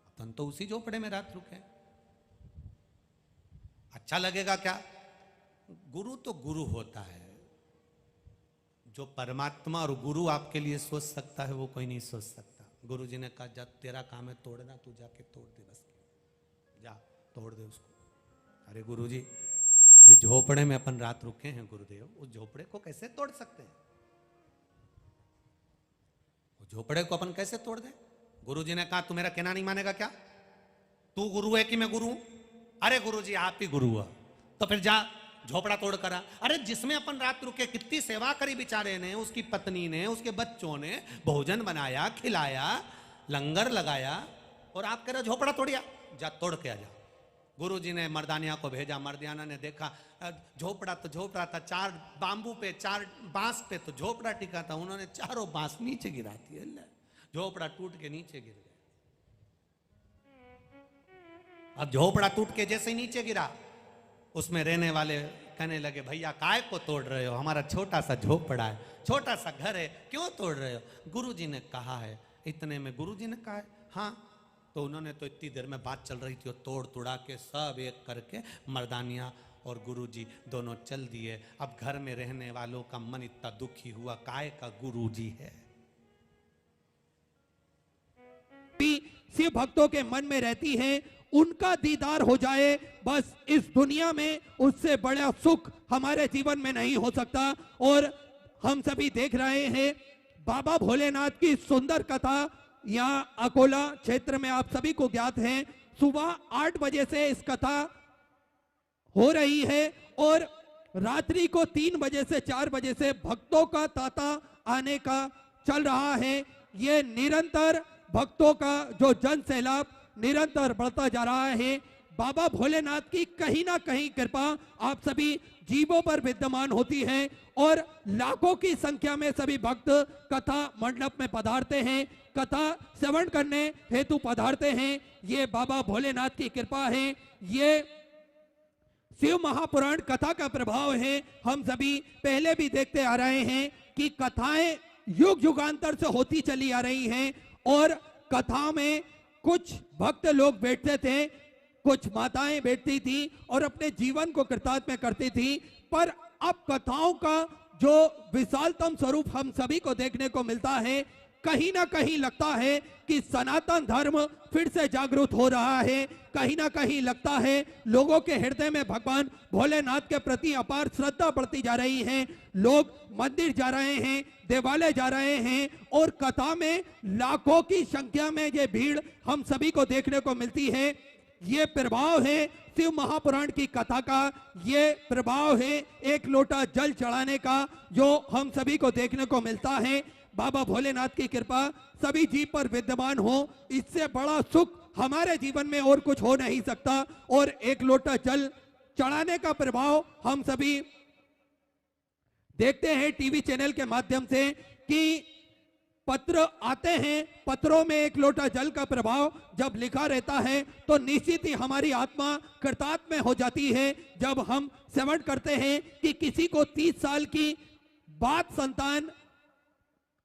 अपन तो उसी झोपड़े में रात रुके, अच्छा लगेगा क्या? गुरु तो गुरु होता है, जो परमात्मा और गुरु आपके लिए सोच सकता है वो कोई नहीं सोच सकता। गुरु जी ने कहा, जब तेरा काम है तोड़ना, तू जाके तोड़ दे, बस जा तोड़ दे उसको। अरे गुरु जी, जिस झोपड़े में अपन रात रुके हैं गुरुदेव, उस झोपड़े को कैसे तोड़ सकते हैं? उस झोपड़े को अपन कैसे तोड़ दें? गुरु जी ने कहा, तू मेरा कहना नहीं मानेगा क्या? तू गुरु है कि मैं गुरु हूं? अरे गुरु जी आप ही गुरु है, तो फिर जा झोपड़ा तोड़ करा। अरे जिसमें अपन रात रुके, कितनी सेवा करी बेचारे ने, उसकी पत्नी ने, उसके बच्चों ने, भोजन बनाया, खिलाया, लंगर लगाया, और आप कह रहे झोपड़ा तोड़िया, जा तोड़ के आ जा। गुरु जी ने मर्दानिया को भेजा, मर्दानिया ने देखा झोपड़ा तो झोपड़ा था, 4 बांबू पे, 4 बांस पे तो झोपड़ा टिका था, उन्होंने चारों बांस नीचे गिरा दिए, झोपड़ा टूट के नीचे गिर गया। अब झोपड़ा टूट के जैसे ही नीचे गिरा, उसमें रहने वाले कहने लगे, भैया काय को तोड़ रहे हो, हमारा छोटा सा झोपड़ा है, छोटा सा घर है, क्यों तोड़ रहे हो? गुरुजी ने कहा है। इतने में गुरुजी ने कहा है, हाँ। तो उन्होंने तो इतनी देर में बात चल रही थी, तोड़ तुड़ा के सब एक करके मर्दानिया और गुरुजी दोनों चल दिए। अब घर में रहने वालों का मन इतना दुखी हुआ, काय का गुरुजी है। शिव भक्तों के मन में रहती है, उनका दीदार हो जाए, बस इस दुनिया में उससे बड़ा सुख हमारे जीवन में नहीं हो सकता। और हम सभी देख रहे हैं बाबा भोलेनाथ की सुंदर कथा, यहाँ अकोला क्षेत्र में आप सभी को ज्ञात है। सुबह 8 बजे से इस कथा हो रही है और रात्रि को 3 बजे से 4 बजे से भक्तों का तांता आने का चल रहा है। ये निरंतर भक्तों का जो जन सैलाब निरंतर बढ़ता जा रहा है। बाबा भोलेनाथ की कहीं ना कहीं कृपा आप सभी जीवों पर विद्यमान होती है और लाखों की संख्या में सभी भक्त कथा मंडप में पधारते हैं, कथा श्रवण करने हेतु पधारते हैं। ये बाबा भोलेनाथ की कृपा है, ये शिव महापुराण कथा का प्रभाव है। हम सभी पहले भी देखते आ रहे हैं कि कथाएं युग युगांतर से होती चली आ रही हैं और कथा में कुछ भक्त लोग बैठते थे, कुछ माताएं बैठती थी और अपने जीवन को कृतार्थ में करती थी। पर अब कथाओं का जो विशालतम स्वरूप हम सभी को देखने को मिलता है, कहीं ना कहीं लगता है कि सनातन धर्म फिर से जागरूक हो रहा है। कहीं ना कहीं लगता है लोगों के हृदय में भगवान भोलेनाथ के प्रति अपार श्रद्धा बढ़ती जा रही है। लोग मंदिर जा रहे हैं, देवालय जा रहे हैं और कथा में लाखों की संख्या में ये भीड़ हम सभी को देखने को मिलती है। ये प्रभाव है शिव महापुराण की कथा का, ये प्रभाव है एक लोटा जल चढ़ाने का जो हम सभी को देखने को मिलता है। बाबा भोलेनाथ की कृपा सभी जीव पर विद्यमान हो, इससे बड़ा सुख हमारे जीवन में और कुछ हो नहीं सकता। और एक लोटा जल चढ़ाने का प्रभाव हम सभी देखते हैं टीवी चैनल के माध्यम से कि पत्र आते हैं, पत्रों में एक लोटा जल का प्रभाव जब लिखा रहता है तो निश्चित ही हमारी आत्मा कृतार्थ में हो जाती है। जब हम श्रवण करते हैं कि किसी को 30 साल की बाद संतान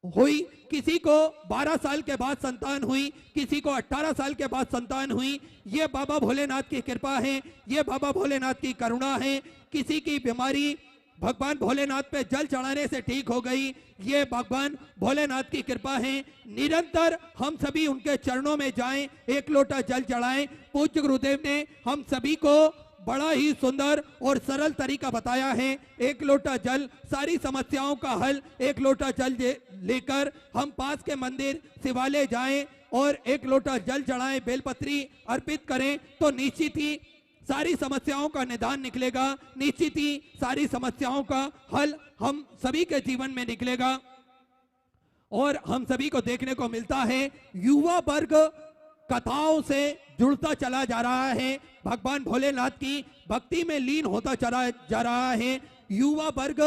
हुई, किसी को 12 साल के बाद संतान हुई, किसी को 18 साल के बाद संतान हुई, ये बाबा भोलेनाथ की कृपा है, ये बाबा भोलेनाथ की करुणा है। किसी की बीमारी भगवान भोलेनाथ पे जल चढ़ाने से ठीक हो गई, ये भगवान भोलेनाथ की कृपा है। निरंतर हम सभी उनके चरणों में जाएं, एक लोटा जल चढ़ाएं। पूज्य गुरुदेव ने हम सभी को बड़ा ही सुंदर और सरल तरीका बताया है। एक लोटा जल सारी समस्याओं का हल, एक लोटा जल लेकर हम पास के मंदिर शिवालय जाएं और एक लोटा जल चढ़ाएं, बेलपत्री अर्पित करें तो निश्चित ही सारी समस्याओं का निदान निकलेगा, निश्चित ही सारी समस्याओं का हल हम सभी के जीवन में निकलेगा। और हम सभी को देखने को मिलता है युवा वर्ग कथाओं से जुड़ता चला जा रहा है, भगवान भोलेनाथ की भक्ति में लीन होता चला जा रहा है। युवा वर्ग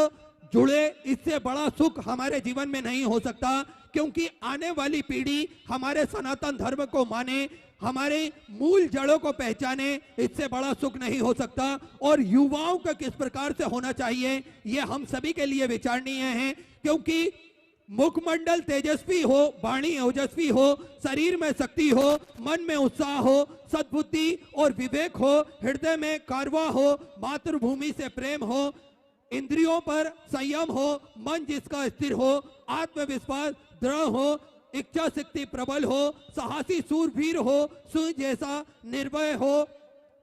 जुड़े, इससे बड़ा सुख हमारे जीवन में नहीं हो सकता, क्योंकि आने वाली पीढ़ी हमारे सनातन धर्म को माने, हमारे मूल जड़ों को पहचाने, इससे बड़ा सुख नहीं हो सकता। और युवाओं का किस प्रकार से होना चाहिए ये हम सभी के लिए विचारणीय है, क्योंकि मुखमंडल तेजस्वी हो, वाणी ओजस्वी हो, शरीर में शक्ति हो, मन में उत्साह हो, सद्बुद्धि और विवेक हो, हृदय में कारवा हो, मातृभूमि से प्रेम हो, इंद्रियों पर संयम हो, मन जिसका स्थिर हो, आत्मविश्वास दृढ़ हो, इच्छा शक्ति प्रबल हो, साहसी सूरवीर हो, सिंह जैसा निर्भय हो,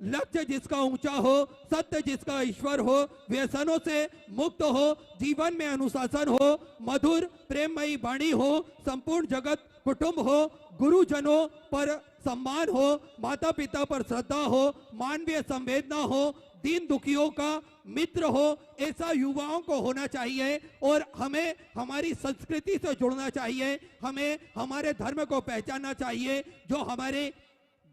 लक्ष्य जिसका ऊंचा हो, सत्य जिसका ईश्वर हो, व्यसनों से मुक्त हो, जीवन में अनुशासन हो, मधुर प्रेममयी वाणी हो, संपूर्ण जगत कुटुंब हो, गुरुजनों पर सम्मान हो, माता पिता पर श्रद्धा हो, मानवीय संवेदना हो, दीन दुखियों का मित्र हो, ऐसा युवाओं को होना चाहिए। और हमें हमारी संस्कृति से जुड़ना चाहिए, हमें हमारे धर्म को पहचानना चाहिए, जो हमारे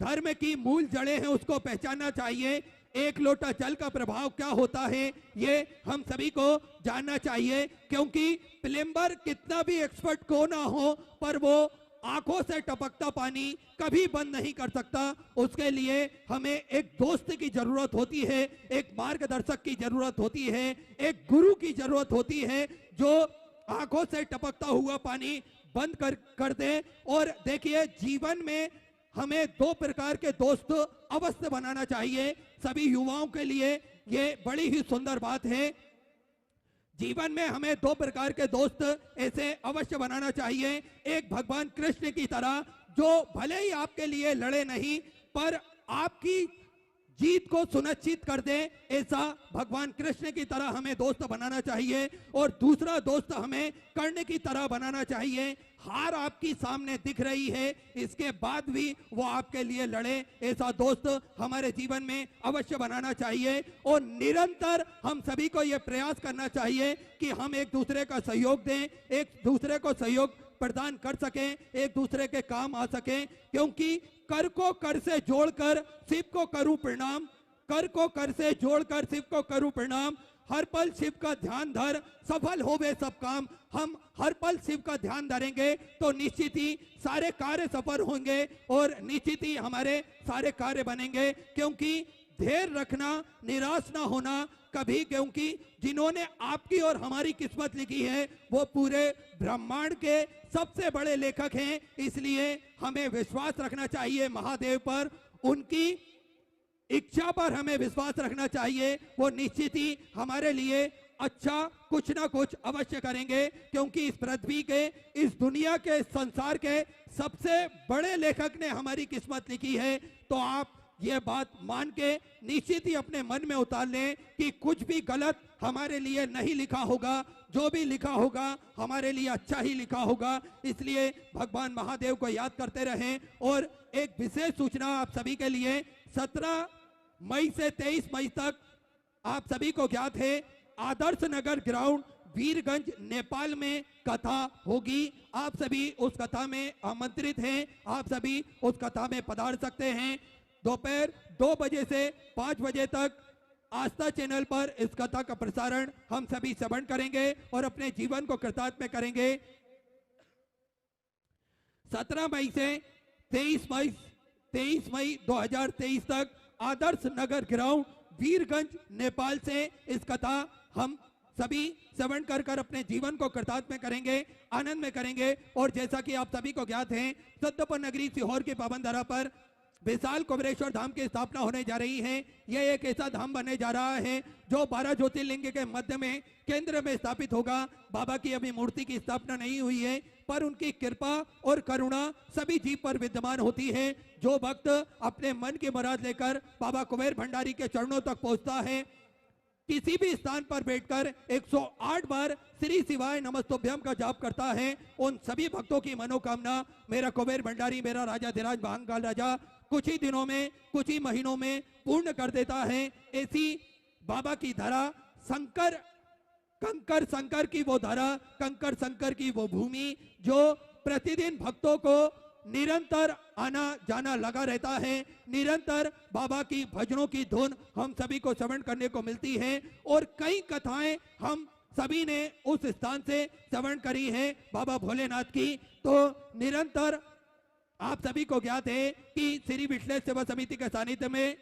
धर्म की मूल जड़ें हैं उसको पहचानना चाहिए। एक लोटा जल का प्रभाव क्या होता है ये हम सभी को जानना चाहिए, क्योंकि प्लम्बर कितना भी एक्सपर्ट क्यों ना हो, पर वो आंखों से टपकता पानी कभी बंद नहीं कर सकता। उसके लिए हमें एक दोस्त की जरूरत होती है, एक मार्गदर्शक की जरूरत होती है, एक गुरु की जरूरत होती है, जो आंखों से टपकता हुआ पानी बंद कर दे। और देखिए, जीवन में हमें 2 प्रकार के दोस्त अवश्य बनाना चाहिए। सभी युवाओं के लिए ये बड़ी ही सुंदर बात है। जीवन में हमें 2 प्रकार के दोस्त ऐसे अवश्य बनाना चाहिए। एक भगवान कृष्ण की तरह, जो भले ही आपके लिए लड़े नहीं, पर आपकी जीत को सुनिश्चित कर दे, ऐसा भगवान कृष्ण की तरह हमें दोस्त बनाना चाहिए और दूसरा दोस्त हमें कर्ण की तरह बनाना चाहिए। हार आपकी सामने दिख रही है, इसके बाद भी वो आपके लिए लड़े, ऐसा दोस्त हमारे जीवन में अवश्य बनाना चाहिए। और निरंतर हम सभी को ये प्रयास करना चाहिए कि हम एक दूसरे का सहयोग दें, एक दूसरे को सहयोग प्रदान कर सकें, एक दूसरे के काम आ सकें, क्योंकि कर को कर से जोड़कर शिव को करूं प्रणाम, कर को कर से जोड़कर शिव को करूं प्रणाम, हर पल शिव का ध्यान धर, सफल होवे सब काम। हम हर पल शिव का ध्यान धरेंगे तो निश्चित ही सारे कार्य सफल होंगे और निश्चित ही हमारे सारे कार्य बनेंगे। क्योंकि धैर्य रखना, निराश ना होना कभी, क्योंकि जिन्होंने आपकी और हमारी किस्मत लिखी है वो पूरे ब्रह्मांड के सबसे बड़े लेखक हैं। इसलिए हमें विश्वास रखना चाहिए महादेव पर, उनकी इच्छा पर हमें विश्वास रखना चाहिए। वो निश्चित ही हमारे लिए अच्छा कुछ ना कुछ अवश्य करेंगे, क्योंकि इस पृथ्वी के, इस दुनिया के, इस संसार के सबसे बड़े लेखक ने हमारी किस्मत लिखी है। तो आप ये बात मान के निश्चित ही अपने मन में उतार लें कि कुछ भी गलत हमारे लिए नहीं लिखा होगा, जो भी लिखा होगा हमारे लिए अच्छा ही लिखा होगा। इसलिए भगवान महादेव को याद करते रहें। और एक विशेष सूचना आप सभी के लिए, 17 मई से 23 मई तक आप सभी को ज्ञात है आदर्श नगर ग्राउंड वीरगंज नेपाल में कथा होगी। आप सभी उस कथा में आमंत्रित हैं, आप सभी उस कथा में पधार सकते हैं। दोपहर 2 बजे से 5 बजे तक आस्था चैनल पर इस कथा का प्रसारण हम सभी श्रवण करेंगे और अपने जीवन को कृतार्थ में करेंगे। 17 मई से 23 मई 2023 तक आदर्श नगर ग्राउंड वीरगंज नेपाल से इस कथा हम सभी श्रवण कर अपने जीवन को कृतार्थ में करेंगे, आनंद में करेंगे। और जैसा कि आप सभी को ज्ञात है, सत्यपन नगरी सीहोर की पावन धरा पर विशाल कुबेरेश्वर धाम की स्थापना होने जा रही है। यह एक ऐसा धाम बनने जा रहा है जो 12 ज्योतिर्लिंग के मध्य में केंद्र में स्थापित होगा। बाबा की अभी मूर्ति की स्थापना नहीं हुई है, पर उनकी कृपा और करुणा सभी जीव पर विद्यमान होती है। जो भक्त अपने मन की मुराद लेकर बाबा कुबेर भंडारी के चरणों तक पहुंचता है, किसी भी स्थान पर बैठकर 108 बार श्री शिवाय नमस्तुभ्यम का जाप करता है, उन सभी भक्तों की मनोकामना मेरा कुबेर भंडारी, मेरा राजा धीराज भांगाल राजा कुछ ही दिनों में, कुछ ही महीनों में पूर्ण कर देता है। ऐसी बाबा की धरा, शंकर कंकर शंकर की वो धरा, कंकर शंकर की वो भूमि जो प्रतिदिन भक्तों को निरंतर आना जाना लगा रहता है। निरंतर बाबा की भजनों की धुन हम सभी को श्रवण करने को मिलती है और कई कथाएं हम सभी ने उस स्थान से श्रवण करी है बाबा भोलेनाथ की। तो निरंतर आप सभी को ज्ञात है कि श्री विश्लेष सेवा समिति के सानिध्य में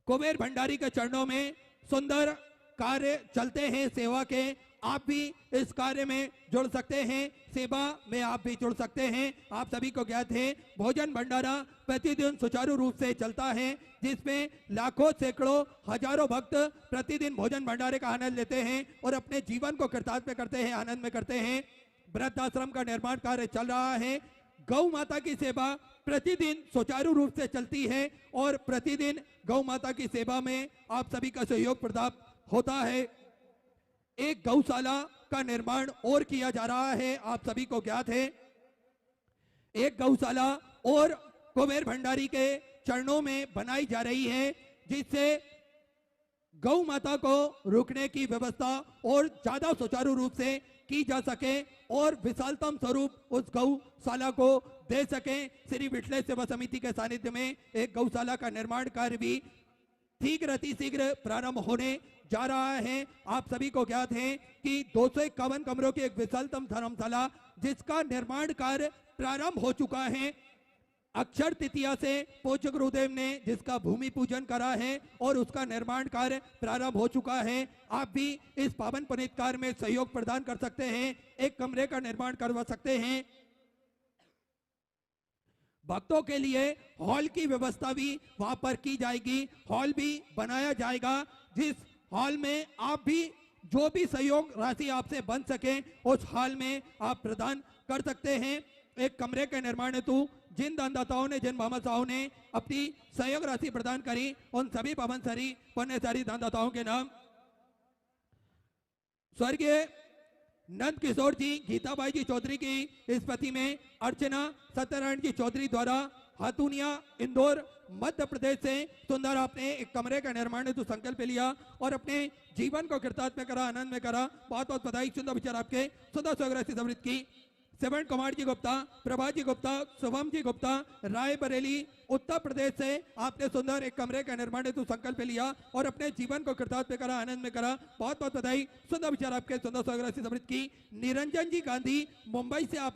कुबेर भंडारी के चरणों में सुंदर कार्य चलते हैं सेवा के। आप भी इस कार्य में जुड़ सकते हैं, सेवा में आप भी जुड़ सकते हैं। आप सभी को ज्ञात है भोजन भंडारा प्रतिदिन सुचारू रूप से चलता है, जिसमें लाखों सैकड़ों हजारों भक्त प्रतिदिन भोजन भंडारे का आनंद लेते हैं और अपने जीवन को कृतार्थ में करते हैं, आनंद में करते हैं। वृद्धाश्रम का निर्माण कार्य चल रहा है। गौ माता की सेवा प्रतिदिन सुचारू रूप से चलती है और प्रतिदिन गौ माता की सेवा में आप सभी का सहयोग प्राप्त होता है। एक गौशाला का निर्माण और किया जा रहा है, आप सभी को ज्ञात है। एक गौशाला और कुबेर भंडारी के चरणों में बनाई जा रही है, जिससे गौ माता को रुकने की व्यवस्था और ज्यादा सुचारू रूप से की जा सके और विशालतम स्वरूप उस गौशाला को दे सके। श्री विश्लेष सेवा समिति के सानिध्य में एक गौशाला का निर्माण कार्य भी शीघ्र प्रारंभ होने जा रहा है। आप सभी को ज्ञात है कि 251 कमरों की एक विशालतम धर्मशाला जिसका निर्माण कार्य प्रारंभ हो चुका है। अक्षर तृतीया से पूज्य गुरुदेव ने जिसका भूमि पूजन करा है और उसका निर्माण कार्य प्रारंभ हो चुका है। आप भी इस पावन पुनीत कार्य में सहयोग प्रदान कर सकते हैं, एक कमरे का निर्माण करवा सकते हैं। भक्तों के लिए हॉल की व्यवस्था भी वहां पर की जाएगी, हॉल भी बनाया जाएगा, जिस हॉल में आप भी जो भी सहयोग राशि आपसे बन सके उस हॉल में आप प्रदान कर सकते हैं। एक कमरे के निर्माण हेतु जिन दानदाताओं ने, जिन भामाशाहों ने अपनी सहयोग राशि प्रदान करी, उन सभी पावनसारी पुण्यशाली दानदाताओं के नाम स्वर्गीय नंद किशोर जी, गीताबाई जी चौधरी की स्मृति में अर्चना सत्यनारायण जी चौधरी द्वारा हाथुनिया इंदौर मध्य प्रदेश से सुंदर आपने एक कमरे का निर्माण हेतु संकल्प लिया और अपने जीवन को कृतार्थ में करा, आनंद में करा। बहुत बहुत बधाई। सुंदर विचार आपके, सुंदर स्वराशि समृद्ध की। सेवन कुमार जी गुप्ता, प्रभा जी गुप्ता, शुभम जी गुप्ता, रायबरेली उत्तर प्रदेश से आपने सुंदर एक कमरे का निर्माण हेतु संकल्प लिया और अपने जीवन को कृतार्थ में करा, आनंद में करा। बहुत बहुत बधाई। सुंदर विचार आपके, सुंदर स्वराशि समृद्ध की। निरंजन जी गांधी मुंबई से आप